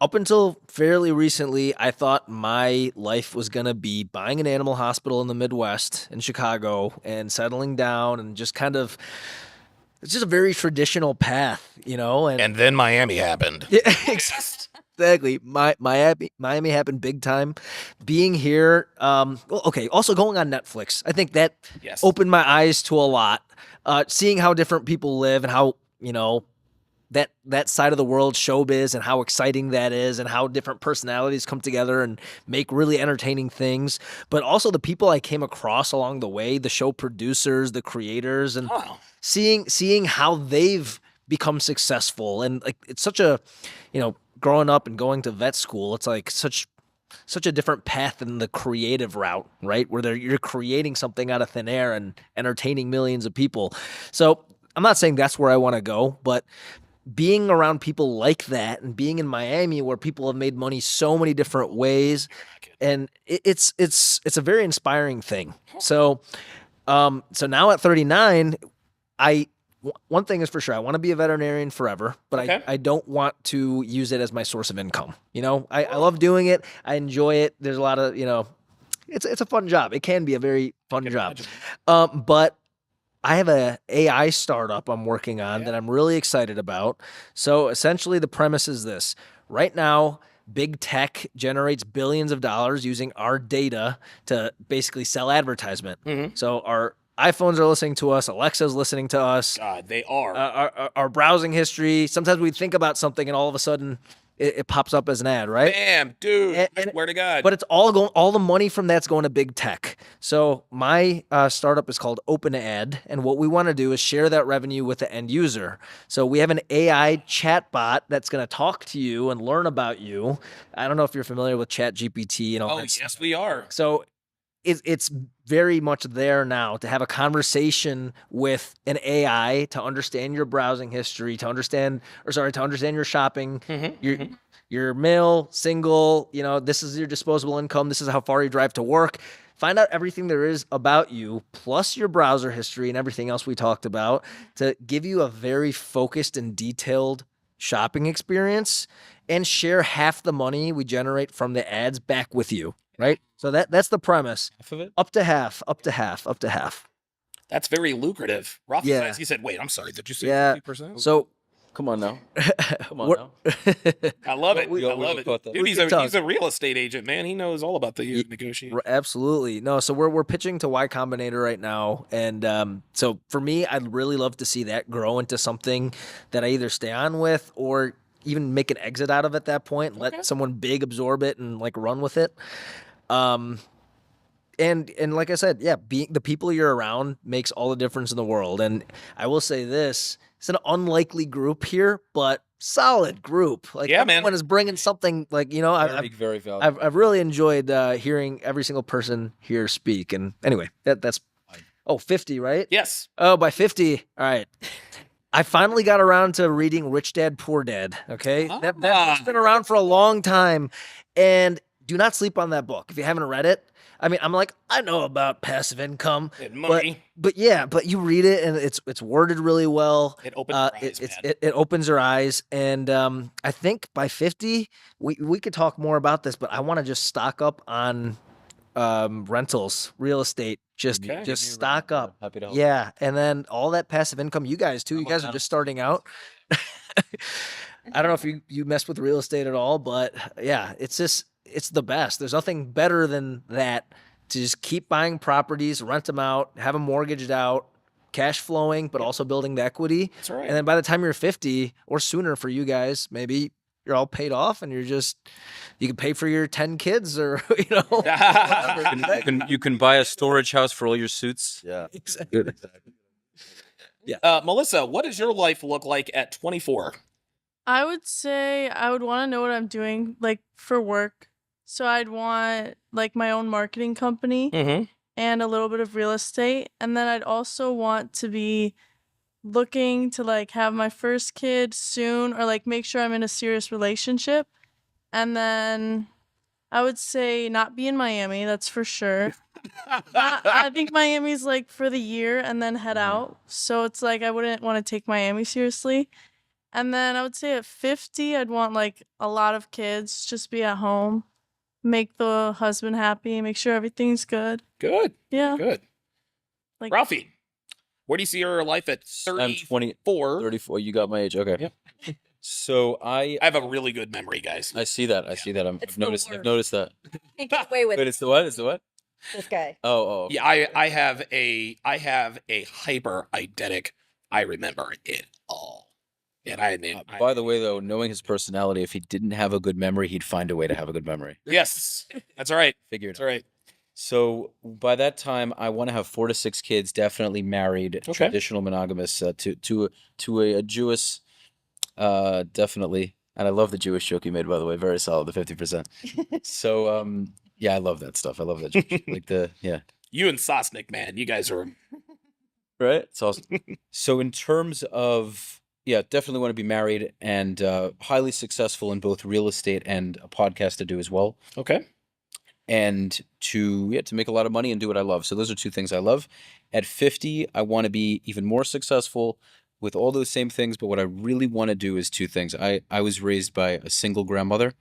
up until fairly recently, I thought my life was going to be buying an animal hospital in the Midwest in Chicago and settling down and just kind of, it's just a very traditional path, And then Miami happened. Yeah, exactly. Miami happened big time. Being here, also going on Netflix. I think that opened my eyes to a lot. Seeing how different people live and how, that side of the world, showbiz, and how exciting that is, and how different personalities come together and make really entertaining things. But also the people I came across along the way, the show producers, the creators, and seeing how they've become successful. And like it's such a, growing up and going to vet school, it's like such a different path than the creative route, right? Where you're creating something out of thin air and entertaining millions of people. So I'm not saying that's where I want to go, but being around people like that and being in Miami where people have made money so many different ways, and it's a very inspiring thing. So now at 39, I one thing is for sure, I want to be a veterinarian forever, but I don't want to use it as my source of income. You know, I love doing it. I enjoy it. There's a lot of, you know, it's a fun job. It can be a very fun job. But I have a AI startup I'm working on that I'm really excited about. So essentially the premise is this. Right now, big tech generates billions of dollars using our data to basically sell advertisement. So our iPhones are listening to us. Alexa's listening to us. God, they are. Our browsing history. Sometimes we think about something and all of a sudden it pops up as an ad, right? Bam, dude. Swear to God. But it's all the money from that's going to big tech. So my startup is called OpenAd, and what we want to do is share that revenue with the end user. So we have an AI chatbot that's going to talk to you and learn about you. I don't know if you're familiar with ChatGPT and all that. Yes, we are. So it's very much there now to have a conversation with an AI to understand your browsing history, to understand your shopping, your male, single, you know, this is your disposable income, this is how far you drive to work. Find out everything there is about you, plus your browser history and everything else we talked about, to give you a very focused and detailed shopping experience, and share half the money we generate from the ads back with you. Right? So that's the premise. Half of it? Up to half. That's very lucrative. Rafi says, he said, wait, I'm sorry. Did you say 50%? So come on now. Come on now. I love it. I love it. Dude, he's a real estate agent, man. He knows all about the negotiation. Absolutely. No, so we're pitching to Y Combinator right now. And so for me, I'd really love to see that grow into something that I either stay on with or even make an exit out of at that point, let someone big absorb it and like run with it. And like I said, being the people you're around makes all the difference in the world. And I will say this, it's an unlikely group here, but solid group. Like everyone is bringing something like, you know, very valuable. I've really enjoyed hearing every single person here speak. And anyway, that's 50, right? Yes. Oh, by 50. All right. I finally got around to reading Rich Dad, Poor Dad. Okay. That's been around for a long time. And do not sleep on that book if you haven't read it. I mean, I'm like, I know about passive income and money, but you read it and it's worded really well. It opens your eyes, it opens your eyes. And I think by 50, we could talk more about this, but I want to just stock up on rentals, real estate, just stock up. Happy to help. Yeah. And then all that passive income, you guys too, you guys are just starting out. I don't know if you mess with real estate at all, but yeah, it's the best. There's nothing better than that, to just keep buying properties, rent them out, have them mortgaged out, cash flowing, but also building the equity. That's right. And then by the time you're 50 or sooner for you guys, maybe you're all paid off and you can pay for your 10 kids or, you know. you can buy a storage house for all your suits. Yeah. Exactly. Yeah. Melissa, what does your life look like at 24? I would say I would want to know what I'm doing, like, for work. So I'd want, like, my own marketing company and a little bit of real estate. And then I'd also want to be looking to, like, have my first kid soon, or, like, make sure I'm in a serious relationship. And then I would say not be in Miami, that's for sure. I think Miami's, like, for the year and then head out. So it's like I wouldn't want to take Miami seriously. And then I would say at 50, I'd want, like, a lot of kids, just be at home, make the husband happy, make sure everything's good. Good. Yeah. Good. Like, Ralphie, where do you see your life at 34? I'm 34. You got my age. Okay. Yep. So I have a really good memory, guys. I see that. I've noticed that. Can't get away with Wait, it's the what? It's the what? this guy. Oh. Yeah, I have a hyper eidetic. I remember it all. And by the way, though, knowing his personality, if he didn't have a good memory, he'd find a way to have a good memory. Yes, that's right. Figured. That's right. So by that time, I want to have 4 to 6 kids, definitely married, traditional monogamous, to a Jewish, definitely. And I love the Jewish joke you made, by the way, very solid, the 50%. So yeah, I love that stuff. I love that Jewish, You and Sosnick, man, you guys are right. It's awesome. So in terms of. Yeah, definitely want to be married and highly successful in both real estate and a podcast to do as well. Okay. And to make a lot of money and do what I love. So those are 2 things I love. At 50, I want to be even more successful with all those same things, but what I really want to do is two things. I was raised by a single grandmother.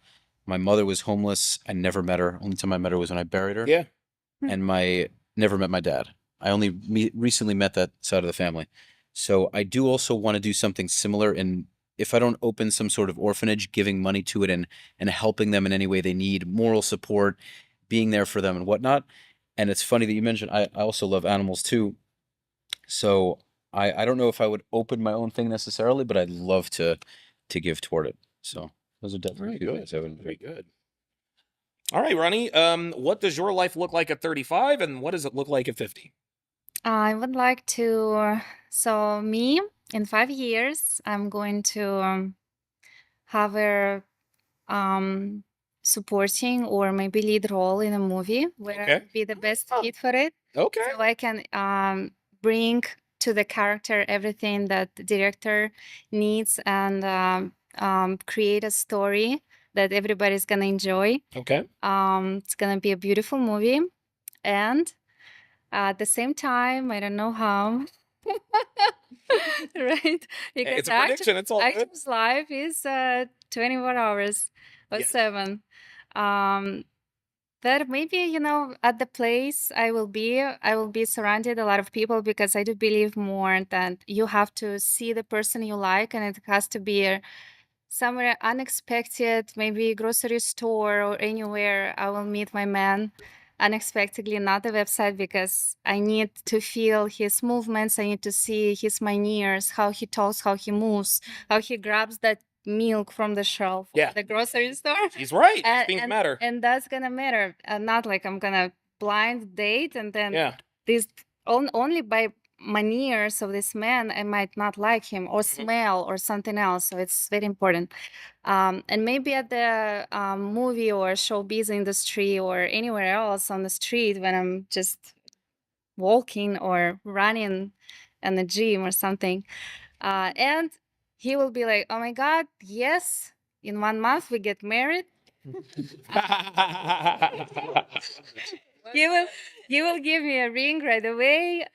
My mother was homeless. I never met her. Only time I met her was when I buried her. Yeah. And never met my dad. I only recently met that side of the family. So I do also want to do something similar. And if I don't open some sort of orphanage, giving money to it and helping them in any way they need, moral support, being there for them and whatnot. And it's funny that you mentioned, I also love animals too. So I don't know if I would open my own thing necessarily, but I'd love to give toward it. So those are definitely good. Very good. All right, Ronnie. What does your life look like at 35, and what does it look like at 50? I would like to. So me, in 5 years, I'm going to have a supporting or maybe lead role in a movie where I would be the best fit for it. Okay. So I can bring to the character everything that the director needs and create a story that everybody's gonna enjoy. Okay. It's gonna be a beautiful movie, and at the same time, I don't know how. Right? Because It's a prediction. It's all good. actor's life is 24 hours or Yes. 7. But maybe, at the place I will be surrounded a lot of people, because I do believe more that you have to see the person you like, and it has to be somewhere unexpected, maybe grocery store or anywhere I will meet my man unexpectedly, not the website, because I need to feel his movements. I need to see his manners, how he talks, how he moves, how he grabs that milk from the shelf at the grocery store. He's right. Things matter. And that's gonna matter. Not like I'm gonna blind date and then this only by manners of this man I might not like him, or smell or something else. So it's very important. And maybe at the movie or showbiz industry or anywhere else on the street, when I'm just walking or running in the gym or something, and he will be like, "Oh my God, yes, in 1 month we get married." He will give me a ring right away.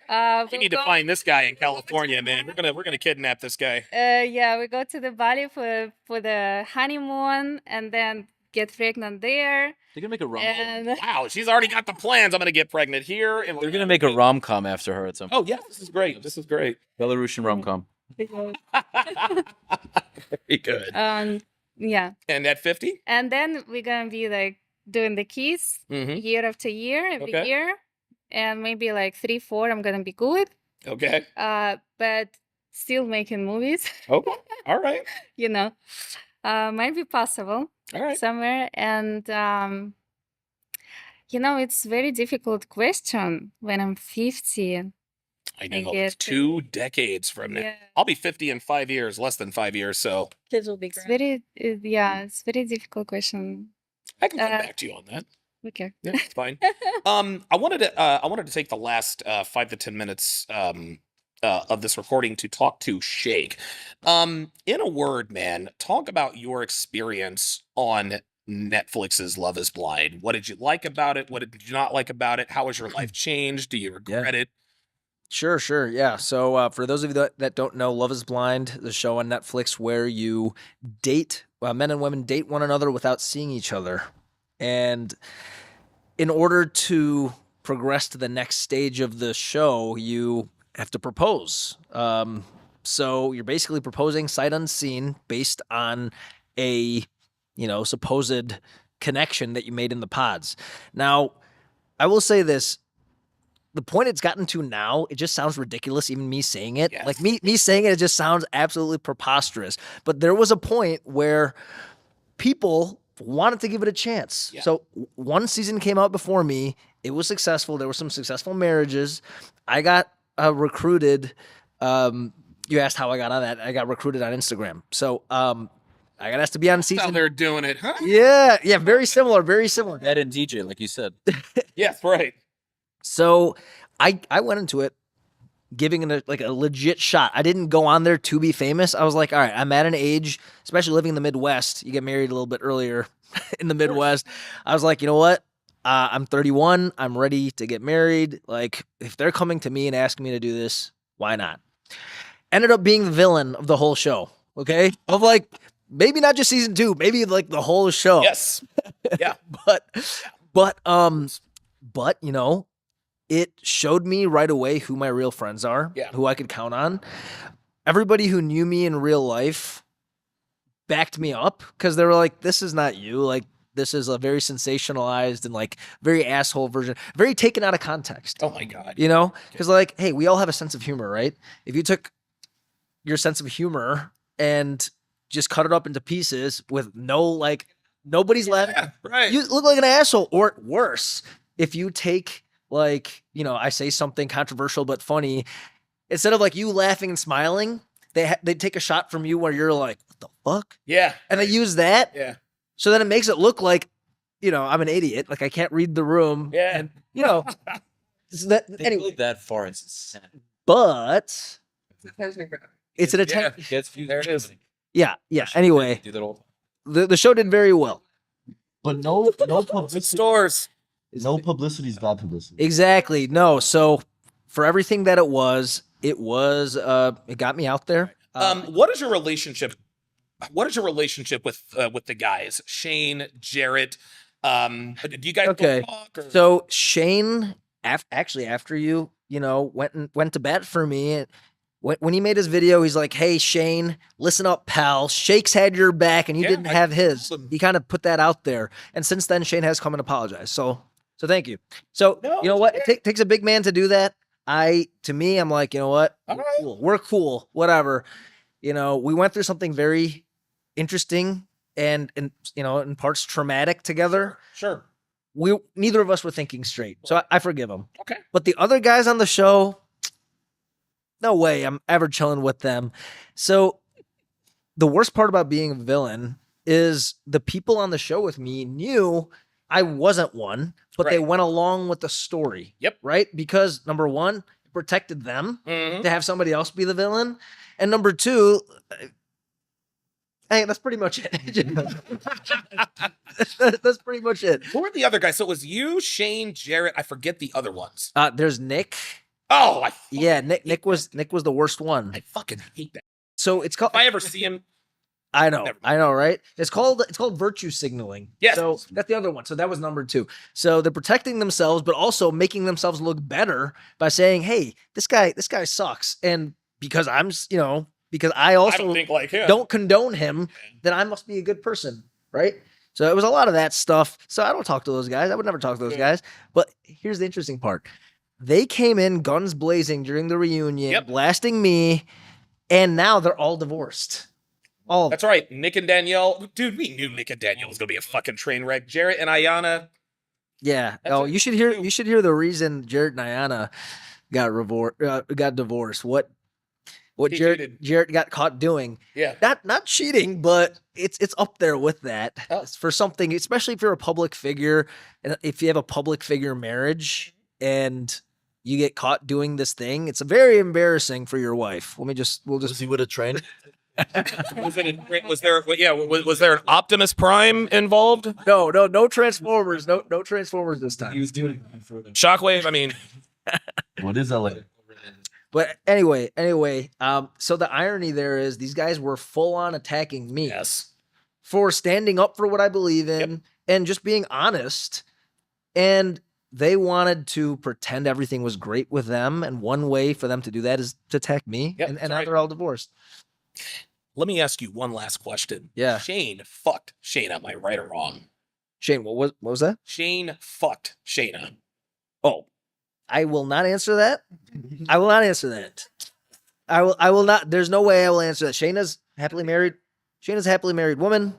We need to find this guy in California, man. We're gonna kidnap this guy. Yeah, we go to the Bali for the honeymoon and then get pregnant there. They're gonna make a rom-com. Wow, she's already got the plans. I'm gonna get pregnant here, and they're gonna make a rom-com after her at some point. Oh yeah, this is great. This is great. Belarusian rom-com. Very good. Yeah. And at 50? And then we're gonna be like doing the kids year after year, every year, and maybe like 3, 4, I'm gonna be good. Okay. But still making movies. Okay. All right. Might be possible. All right. Somewhere, and it's very difficult question when I'm 50. I know. It's 2 decades from now. I'll be 50 in 5 years, less than 5 years. So kids will be great. It's very difficult question. I can come back to you on that. Okay. Yeah, it's fine. I wanted to take the last 5 to 10 minutes of this recording to talk to Shake. In a word, man, talk about your experience on Netflix's Love is Blind. What did you like about it? What did you not like about it? How has your life changed? Do you regret it? Sure. Yeah. So for those of you that don't know, Love is Blind, the show on Netflix where you date, men and women date one another without seeing each other. And in order to progress to the next stage of the show, you have to propose. So you're basically proposing sight unseen based on a, supposed connection that you made in the pods. Now, I will say this. The point it's gotten to now, it just sounds ridiculous, even me saying it. Yes. Like me saying it just sounds absolutely preposterous. But there was a point where people wanted to give it a chance. Yeah. So one season came out before me. It was successful. There were some successful marriages. I got recruited. You asked how I got on that. I got recruited on Instagram. So I got asked to be on season. How they're doing it, huh? Yeah, very similar. Ed and DJ, like you said. Yes, right. So I went into it giving it a legit shot. I didn't go on there to be famous. I was like, all right, I'm at an age, especially living in the Midwest. You get married a little bit earlier in the Midwest. I was like, you know what? I'm 31. I'm ready to get married. Like, if they're coming to me and asking me to do this, why not? ended up being the villain of the whole show. Okay, of like maybe not just season 2, maybe like the whole show. Yes. Yeah. but you know, it showed me right away who my real friends are, who I could count on. Everybody who knew me in real life backed me up because they were like, this is not you. Like, this is a very sensationalized and like very asshole version, very taken out of context. Oh my God. You know, because like, hey, we all have a sense of humor, right? If you took your sense of humor and just cut it up into pieces with nobody's laughing, right? You look like an asshole. Or worse, if you take like, you know, I say something controversial but funny, instead of like you laughing and smiling, they take a shot from you where you're like, what the fuck? Yeah. And they use that. Yeah. So then it makes it look like, you know, I'm an idiot. Like I can't read the room. Yeah. And, you know, Anyway, that far, it's insane. But it's an attempt. There it is. Yeah. Anyway, Do that all. the show did very well. But no publicity. Stores. No publicity is bad publicity. Exactly. No. So for everything that it got me out there. What is your relationship? What is your relationship with the guys? Shane, Jarrett. Do you guys talk? Or? So Shane, actually, after you know, went to bat for me. When he made his video, he's like, "Hey Shane, listen up, pal. Shake's had your back, and you didn't have his." He kind of put that out there, and since then, Shane has come and apologized. So thank you. So you know what? It takes a big man to do that. To me, I'm like, you know what? We're cool. Whatever. You know, we went through something very interesting and you know, in parts traumatic together. Sure. Neither of us were thinking straight, so I forgive him. Okay. But the other guys on the show, no way I'm ever chilling with them. So the worst part about being a villain is the people on the show with me knew I wasn't one, but they went along with the story. Yep. Right? Because number one, it protected them to have somebody else be the villain. And number two, hey, that's pretty much it. That's pretty much it. Who are the other guys? So it was you, Shane, Jarrett. I forget the other ones. There's Nick. Oh, Nick was the worst one. I fucking hate that. So it's called. If I ever see him, I know, right? It's called virtue signaling. Yes. So that's the other one. So that was number 2. So they're protecting themselves, but also making themselves look better by saying, "Hey, this guy sucks," and because because I also don't think like him. Don't condone him, then I must be a good person, right? So it was a lot of that stuff. So I don't talk to those guys. I would never talk to those guys. But here's the interesting part. They came in guns blazing during the reunion, blasting me, and now they're all divorced. All That's right. Nick and Danielle. Dude, we knew Nick and Danielle was going to be a fucking train wreck. Jarrett and Ayanna. Yeah. You should hear the reason Jarrett and Ayanna got divorced. What Jarrett got caught doing. Yeah. Not cheating, but it's up there with that. For something, especially if you're a public figure, and if you have a public figure marriage and you get caught doing this thing, it's very embarrassing for your wife. We'll just Was he with a train? Was there an Optimus Prime involved? No Transformers. No Transformers this time. He was doing Shockwave, I mean. What is LA? But anyway, so the irony there is these guys were full on attacking me. Yes. For standing up for what I believe in and just being honest. And they wanted to pretend everything was great with them. And one way for them to do that is to attack me. And now they're all divorced. Let me ask you one last question. Yeah. Shane fucked Shayna. Am I right or wrong? Shane, what was that? Shane fucked Shayna. Oh, I will not answer that. I will not answer that. I will not. There's no way I will answer that. Shayna's happily married. Shayna's a happily married woman.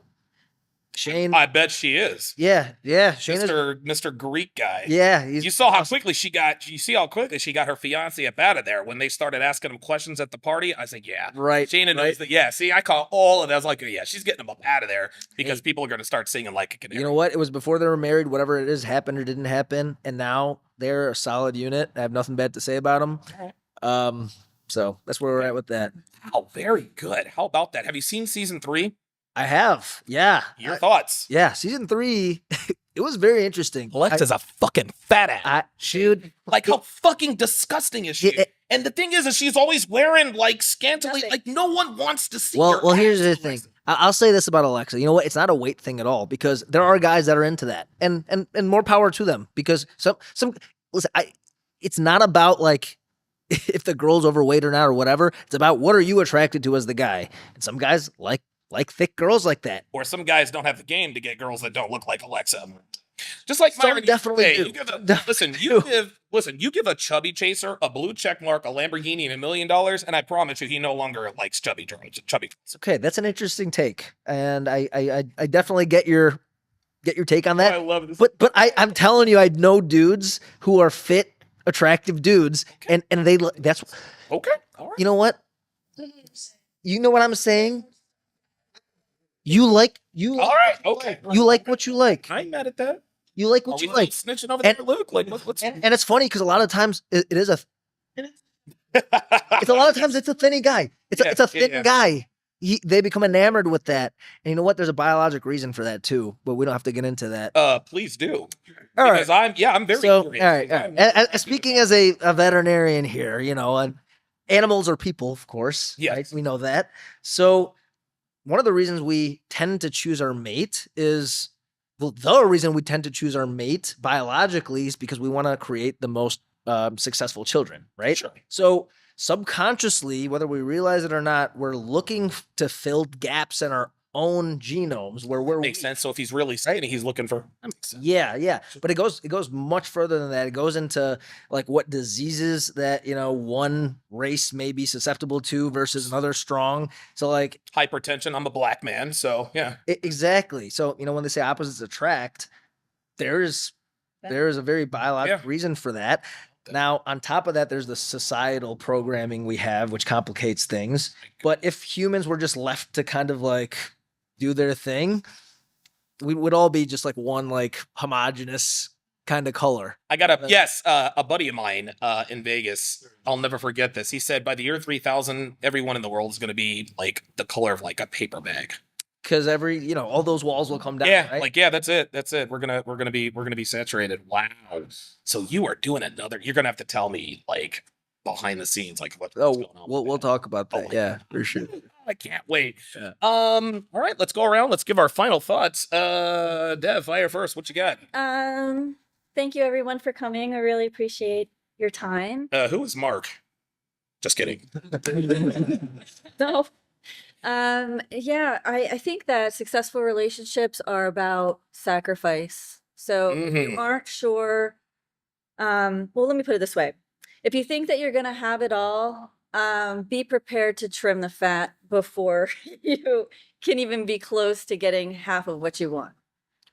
Shane. I bet she is. Yeah. Shayna's Mr. Greek guy. Yeah. You saw how quickly she got her fiance up out of there when they started asking him questions at the party. I said, yeah. Right. Shayna knows that. Yeah. See, I call all of that. I was like, yeah, she's getting them up out of there because people are going to start singing like a canary. You know what? It was before they were married. Whatever it is happened or didn't happen. And now they're a solid unit. I have nothing bad to say about them. So that's where we're at with that. Wow. Very good. How about that? Have you seen season 3? I have, yeah. Your thoughts? Yeah, season 3, it was very interesting. Alexa's a fucking fat ass. Dude, like, how fucking disgusting is she? And the thing is she's always wearing like scantily, like no one wants to see her. Well, here's the thing. I'll say this about Alexa. You know what? It's not a weight thing at all, because there are guys that are into that, and more power to them. Because some listen, it's not about like if the girl's overweight or not or whatever. It's about what are you attracted to as the guy. And some guys like thick girls like that. Or some guys don't have the game to get girls that don't look like Alexa. Just like Myron, definitely do. You give a chubby chaser a blue check mark, a Lamborghini, and $1 million, and I promise you, he no longer likes chubby girls. Okay, that's an interesting take, and I definitely get your take on that. I love this. But I'm telling you, I know dudes who are fit, attractive dudes, and that's okay. All right. You know what? You know what I'm saying? You like. All right. Okay. You like what you like. I ain't mad at that. You like what you like. Snitching over there, Luke. Like, what's and it's funny because a lot of times it's a lot of times it's a thin guy. It's a thin guy. They become enamored with that, and you know what? There's a biologic reason for that too, but we don't have to get into that. Please do. All because right. I'm very curious. All right. Speaking as a veterinarian here, you know, and animals are people, of course. Yes. Right? We know that. So one of the reasons we tend to choose our mate is, well, the reason we tend to choose our mate biologically is because we want to create the most successful children, right? Sure. So subconsciously, whether we realize it or not, we're looking to fill gaps in our own genomes where we're makes sense. So if he's really skinny, he's looking for that makes sense. Yeah. But it goes much further than that. It goes into like what diseases that, you know, one race may be susceptible to versus another strong. So like hypertension, I'm a black man, so yeah. Exactly. So, you know, when they say opposites attract, there is a very biological reason for that. Now, on top of that, there's the societal programming we have, which complicates things. But if humans were just left to kind of like do their thing, we would all be just like one like homogenous kind of color. I got a buddy of mine in Vegas. I'll never forget this. He said by the year 3000, everyone in the world is going to be like the color of like a paper bag. Because all those walls will come down. Yeah, right? like that's it. We're gonna be saturated. Wow. So you are doing another. You're gonna have to tell me like behind the scenes, like what's going on. We'll talk about that. For sure. I can't wait. Yeah. All right, let's go around. Let's give our final thoughts. Dev, fire first. What you got? Thank you everyone for coming. I really appreciate your time. Who is Mark? Just kidding. No. I think that successful relationships are about sacrifice. So if you aren't sure, well, let me put it this way. If you think that you're going to have it all, be prepared to trim the fat before you can even be close to getting half of what you want.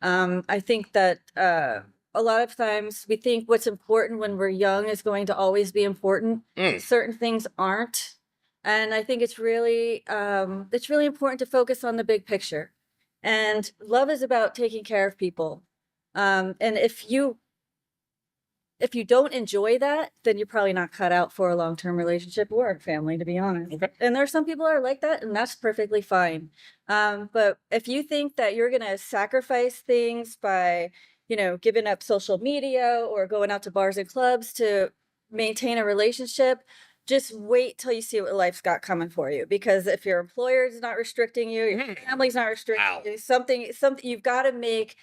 I think that, a lot of times we think what's important when we're young is going to always be important. Certain things aren't. And I think it's really important to focus on the big picture. And love is about taking care of people. And if you don't enjoy that, then you're probably not cut out for a long-term relationship or a family, to be honest. Okay. And there are some people that are like that, and that's perfectly fine. But if you think that you're going to sacrifice things by, giving up social media or going out to bars and clubs to maintain a relationship, just wait till you see what life's got coming for you. Because if your employer is not restricting you, your family's not restricting you, something you've got to make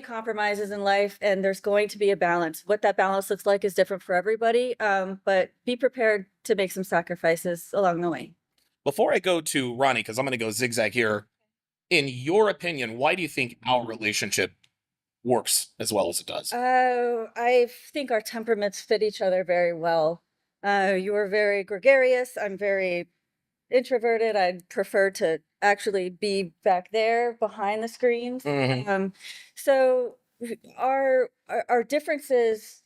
compromises in life, and there's going to be a balance. What that balance looks like is different for everybody. But be prepared to make some sacrifices along the way. Before I go to Ronnie, because I'm going to go zigzag here, in your opinion, why do you think our relationship works as well as it does? I think our temperaments fit each other very well. You are very gregarious. I'm very introverted. I'd prefer to actually be back there behind the screens. So our differences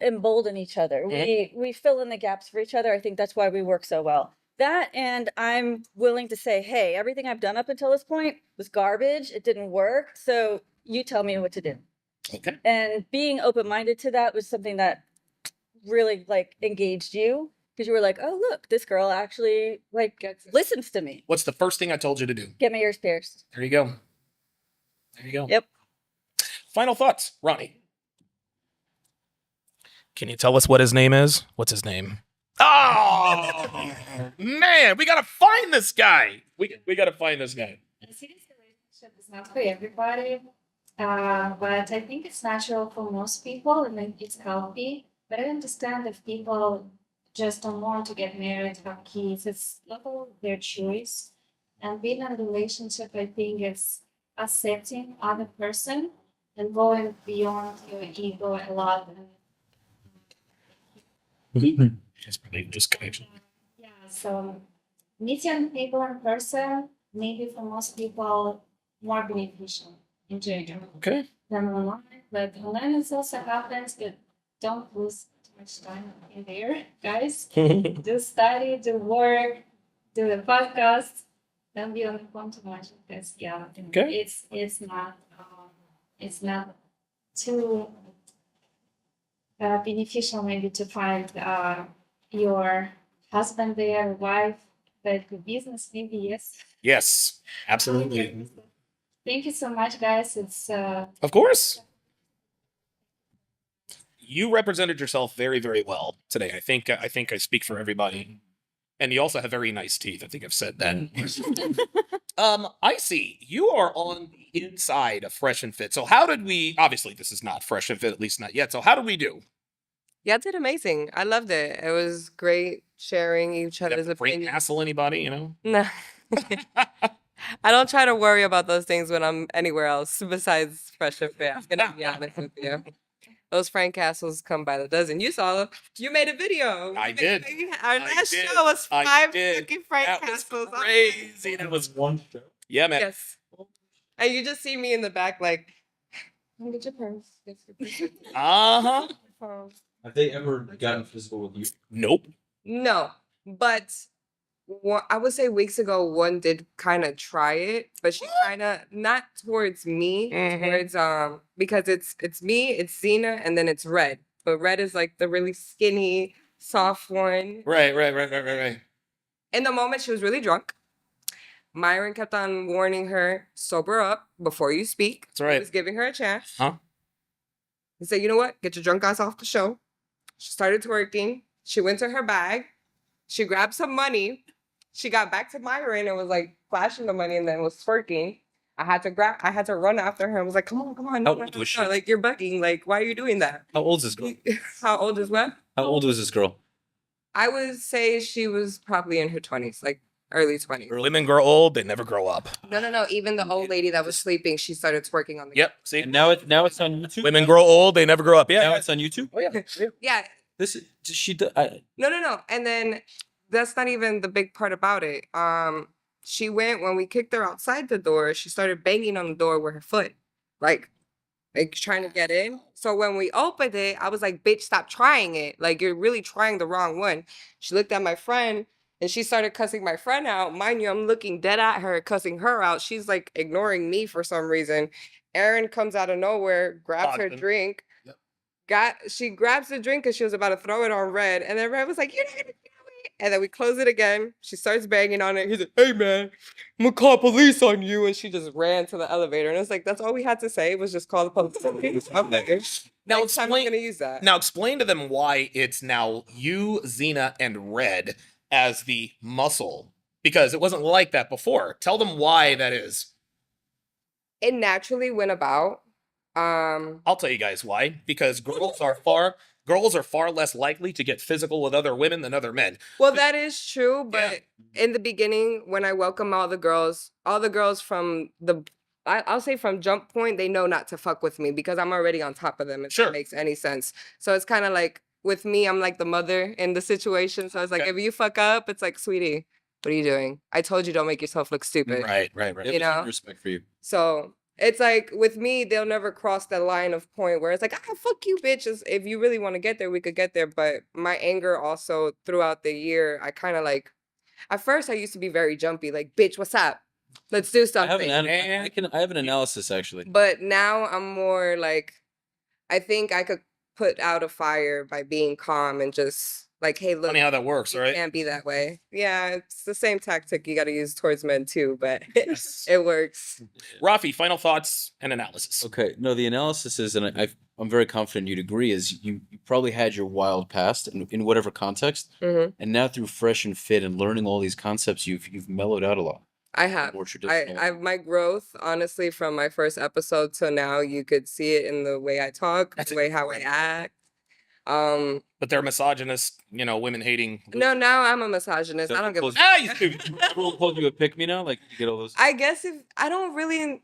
embolden each other. We fill in the gaps for each other. I think that's why we work so well. That, and I'm willing to say, hey, everything I've done up until this point was garbage. It didn't work. So you tell me what to do. Okay. And being open-minded to that was something that really engaged you, because you were like, oh, look, this girl actually listens to me. What's the first thing I told you to do? Get my ears pierced. There you go. Yep. Final thoughts, Ronnie. Can you tell us what his name is? What's his name? Oh, man, we got to find this guy. We got to find this guy. A serious relationship is not for everybody, but I think it's natural for most people and it's healthy. But I understand if people just don't want to get married, have kids, it's not all their choice. And being in a relationship, I think, is accepting other person and going beyond your ego a lot. Just probably just connection. Yeah, so meeting people in person, maybe for most people, more beneficial in general Okay. than online. But online it also happens, but don't lose too much time in there, guys. Do study, do work, do the podcast. Don't be on the phone too much because Okay. it's not too beneficial maybe to find your husband there, wife, but the business maybe yes. Yes, absolutely. Thank you so much, guys. It's Of course. You represented yourself very, very well today. I think I speak for everybody. And you also have very nice teeth. I think I've said that. I see. You are on the inside of Fresh and Fit. So how did we? Obviously, this is not Fresh and Fit, at least not yet. So how did we do? Yeah, did amazing. I loved it. It was great sharing each other's opinions. Hassle anybody, you know? No. I don't try to worry about those things when I'm anywhere else besides Fresh and Fit. I'm gonna be honest with you. Those Frank Castles come by the dozen. You saw them. You made a video. I did. Our last show was 5 fucking Frank That Castles. was crazy. That was one show. Yeah, man. Yes. And you just see me in the back like, get your purse. Get your purse. Uh-huh. Have they ever gotten physical with you? Nope. No, but I would say weeks ago, one did kind of try it, but she kind of not towards me, towards because it's me, it's Xena, and then it's Red. But Red is like the really skinny, soft one. Right. In the moment, she was really drunk. Myron kept on warning her, sober up before you speak. That's right. He was giving her a chance. Huh? He said, you know what? Get your drunk ass off the show. She started twerking. She went to her bag. She grabbed some money. She got back to Myron and was like flashing the money and then was twerking. I had to run after her and was like, come on. How old was she? Like, you're bugging. Like, why are you doing that? How old is this girl? How old is what? How old was this girl? I would say she was probably in her 20s, like early 20s. Women grow old, they never grow up. No. Even the old lady that was sleeping, she started twerking on the Yep. See? And now it's on YouTube. Women grow old, they never grow up. Yeah. Now it's on YouTube. Oh, yeah. Yeah. This is she. No. And then that's not even the big part about it. She went when we kicked her outside the door. She started banging on the door with her foot, like trying to get in. So when we opened it, I was like, "Bitch, stop trying it! Like you're really trying the wrong one." She looked at my friend and she started cussing my friend out. Mind you, I'm looking dead at her, cussing her out. She's like ignoring me for some reason. Erin comes out of nowhere, grabs her drink. She grabs the drink because she was about to throw it on Red, and then Red was like, "You're not gonna do it." And then we close it again. She starts banging on it. He's like, "Hey man, I'm gonna call police on you," and she just ran to the elevator. And it's like that's all we had to say was just call the police. I'm like, now next time I'm gonna use that. Now explain to them why it's now you, Xena, and Red as the muscle, because it wasn't like that before. Tell them why that is. It naturally went about. I'll tell you guys why. Because girls are far less likely to get physical with other women than other men. Well, that is true, but in the beginning, when I welcome all the girls from I'll say from jump point, they know not to fuck with me because I'm already on top of them, if that makes any sense. So it's kind of like, with me, I'm like the mother in the situation. So it's like, if you fuck up, it's like, sweetie, what are you doing? I told you don't make yourself look stupid. Right. You know? Respect for you. So it's like with me, they'll never cross that line of point where it's like, fuck you, bitches. If you really want to get there, we could get there. But my anger also throughout the year, I kind of like, at first I used to be very jumpy, like, bitch, what's up? Let's do something. I have an analysis actually. But now I'm more like, I think I could put out a fire by being calm and just Like, hey, look, funny how that works, right? It can't be that way. Yeah, it's the same tactic you got to use towards men too, but Yes. it works. Rafi, final thoughts and analysis. Okay, no, the analysis is, and I'm very confident you'd agree, is you probably had your wild past in whatever context, and now through Fresh and Fit and learning all these concepts, you've mellowed out a lot. I have. More traditional. I my growth, honestly, from my first episode till now, you could see it in the way I talk, the way how I act. But they're misogynist, women hating. No, now I'm a misogynist. I don't give a Ah, you stupid. Everyone called you a pick me now? Like, you get all those? I guess if I don't really,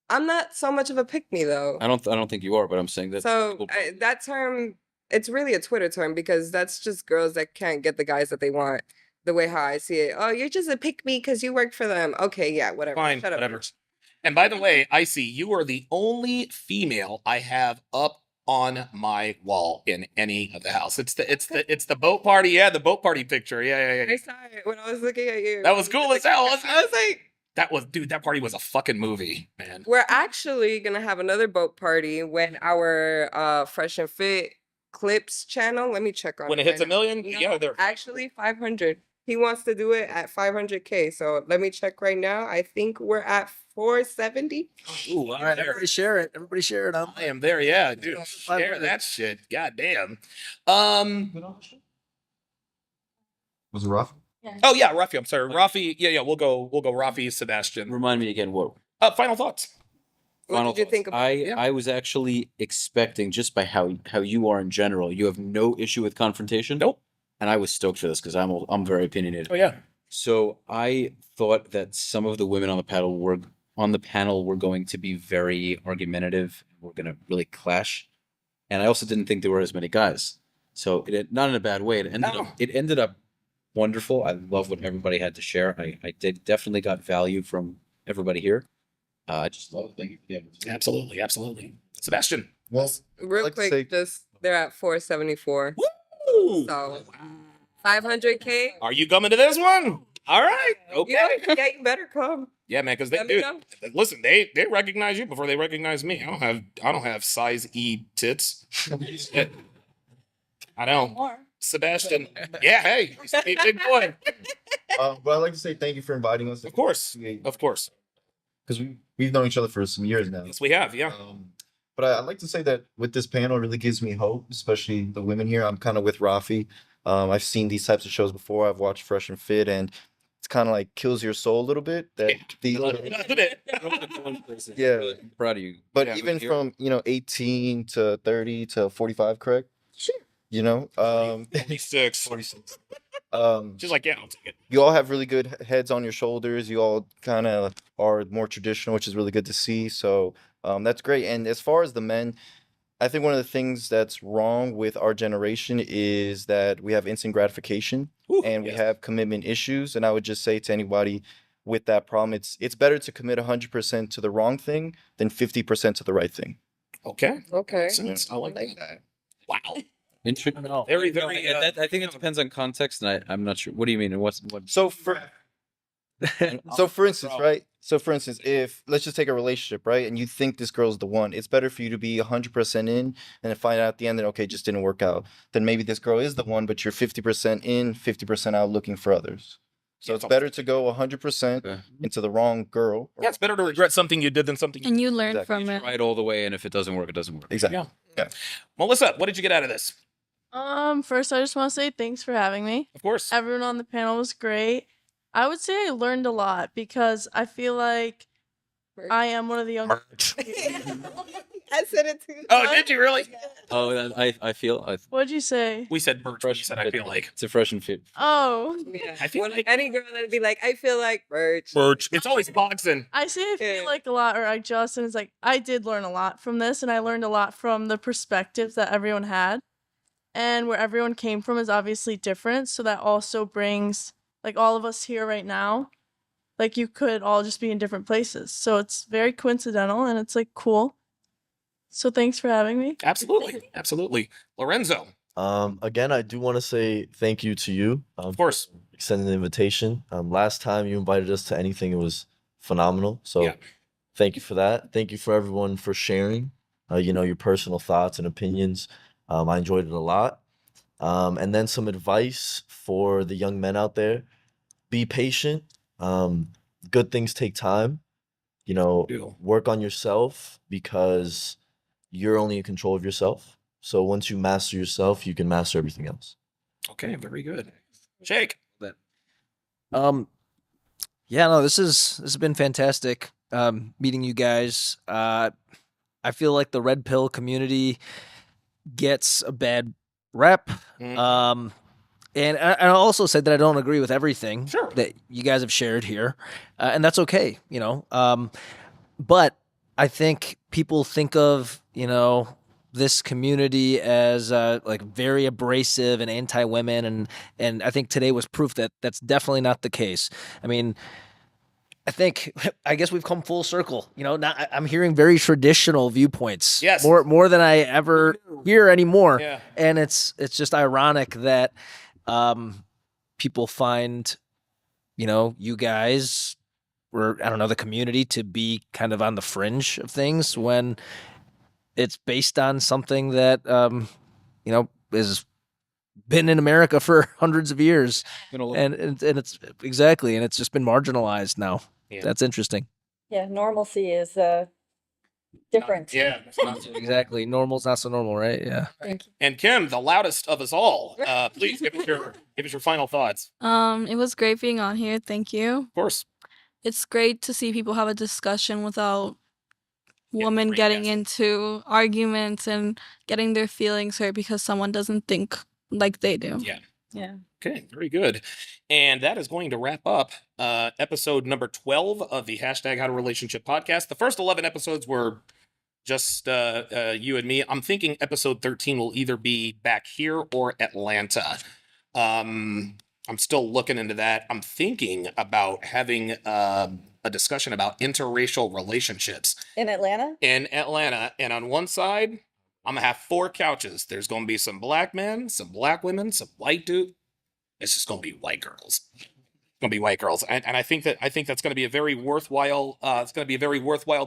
I'm not so much of a pick me though. I don't think you are, but I'm saying that. So that term, it's really a Twitter term because that's just girls that can't get the guys that they want. The way how I see it. Oh, you're just a pick me because you work for them. Okay, yeah, whatever. Fine, Shut up. whatever. And by the way, I see you are the only female I have up on my wall in any of the house. It's the boat party. Yeah, the boat party picture. Yeah. I saw it when I was looking at you. That was cool as hell, wasn't it? I was like, that party was a fucking movie, man. we're actually gonna have another boat party when our Fresh and Fit Clips channel. Let me check on When it right hits 1 now. million, yeah, they're Actually 500. He wants to do it at 500K. So let me check right now. I think we're at 470. Ooh, all right, everybody share it. Everybody share it. I am there, yeah, dude. Share that shit. God damn. Was it rough? Oh yeah, Rafi. I'm sorry, Rafi. Yeah. We'll go Rafi, Sebastian. Remind me again what. Final thoughts. What did you think about I was actually expecting, just by how you are in general, you have no issue with confrontation. Nope. And I was stoked for this because I'm very opinionated. Oh yeah. So I thought that some of the women on the panel were going to be very argumentative. We're going to really clash, and I also didn't think there were as many guys. So not in a bad way. It ended up wonderful. I love what everybody had to share. I definitely got value from everybody here. I just love it. Thank you for the opportunity. Absolutely. Sebastian. Well, Real like to quick, say- they're at 474. Woo! So 500K. Are you coming to this one? All right. Okay. Yeah, you better come. Yeah, man, because Let me know. listen, they recognize you before they recognize me. I don't have size E tits. I know. Sebastian. Yeah, hey, he's a big boy. But I'd like to say thank you for inviting us. Of course. Because we've known each other for some years now. Yes, we have. Yeah. But I'd like to say that with this panel, it really gives me hope, especially the women here. I'm kind of with Rafi. I've seen these types of shows before. I've watched Fresh and Fit, and it's kind of like kills your soul a little bit. That yeah, I'm proud of you. but Yeah, even here. from 18 to 30 to 45, correct? Sure. 46. 46. She's like, yeah, I'll take it. You all have really good heads on your shoulders. You all kind of are more traditional, which is really good to see. So that's great. And as far as the men, I think one of the things that's wrong with our generation is that we have instant gratification and we have commitment issues. And I would just say to anybody with that problem, it's better to commit 100% to the wrong thing than 50% to the right thing. Okay. Okay. I like that. Wow. Interesting. Very. I think it depends on context, and I'm not sure. What do you mean? And what? So for instance, right? So for instance, if let's just take a relationship, right? And you think this girl's the one, it's better for you to be 100% in and then find out at the end that, okay, just didn't work out. Then maybe this girl is the one, but you're 50% in, 50% out looking for others. So it's better to go 100% into the wrong girl. Yeah, it's better to regret something you did than something And you learn Exactly. from it. Try it all the way, and if it doesn't work, it doesn't work. Exactly. Yeah. Melissa, what did you get out of this? First I just want to say thanks for having me. Of course. Everyone on the panel was great. I would say I learned a lot because I feel like I am one of the younger. I said it too. Oh, did you really? Oh, I feel. What'd you say? We said birch. You said I feel like. It's a Fresh and Fit. Oh. Yeah. I feel like Any girl that'd be like, I feel like birch. birch. It's always boxing. I say I feel Yeah. like a lot, or I just, and it's like, I did learn a lot from this, and I learned a lot from the perspectives that everyone had. And where everyone came from is obviously different, so that also brings, like, all of us here right now, like, you could all just be in different places. So it's very coincidental, and it's, like, cool. So thanks for having me. Absolutely. Lorenzo. Again, I do want to say thank you to you. Of course. For extending the invitation. Last time you invited us to anything, it was phenomenal. So Yeah. thank you for that. Thank you for everyone for sharing, your personal thoughts and opinions. I enjoyed it a lot. And then some advice for the young men out there: be patient. Good things take time. Work on yourself, because you're only in control of yourself. So once you master yourself, you can master everything else. Okay, very good. Jake. Yeah, no, this has been fantastic. Meeting you guys. I feel like the red pill community gets a bad rep. And I also said that I don't agree with everything that you guys have shared here, and that's okay, but I think people think of, this community as like very abrasive and anti-women, and I think today was proof that that's definitely not the case. I mean, I guess we've come full circle. Now I'm hearing very traditional viewpoints. Yes. More than I ever hear anymore. Yeah. And it's just ironic that people find, you guys, or I don't know, the community, to be kind of on the fringe of things when it's based on something that is been in America for hundreds of years, and it's exactly, and it's just been marginalized now. Yeah. That's interesting. Yeah, normalcy is different. Exactly. Normal's not so normal, right? Yeah. Thank you. And Kim, the loudest of us all, please give us your final thoughts. It was great being on here. Thank you. Of course. It's great to see people have a discussion without women getting into arguments and getting their feelings hurt because someone doesn't think like they do. Yeah. Okay, very good. And that is going to wrap up episode number 12 of the Hashtag How to Relationship podcast. The first 11 episodes were just you and me. I'm thinking episode 13 will either be back here or Atlanta. I'm still looking into that. I'm thinking about having a discussion about interracial relationships. In Atlanta? In Atlanta. And on one side, I'm going to have 4 couches. There's going to be some black men, some black women, some white dudes. It's just going to be white girls. It's going to be white girls. And I think that's going to be a very worthwhile,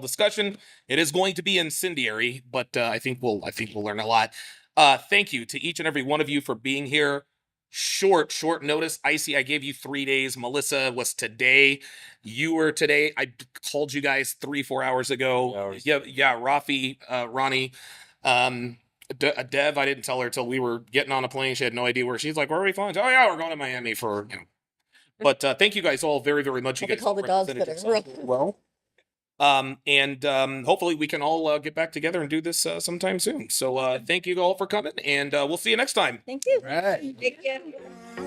discussion. It is going to be incendiary, but I think we'll learn a lot. Thank you to each and every one of you for being here. Short notice. Icy, I gave you 3 days. Melissa was today. You were today. I called you guys 3-4 hours ago. Yeah, Rafi, Ronnie. Dev, I didn't tell her till we were getting on a plane. She had no idea where. She's like, "Where are we flying?" "Oh yeah, we're going to Miami for." But thank you guys all very, very much. You guys call the dogs better. Well. And hopefully we can all get back together and do this sometime soon. So thank you all for coming, and we'll see you next time. Thank you. All right. Thank you.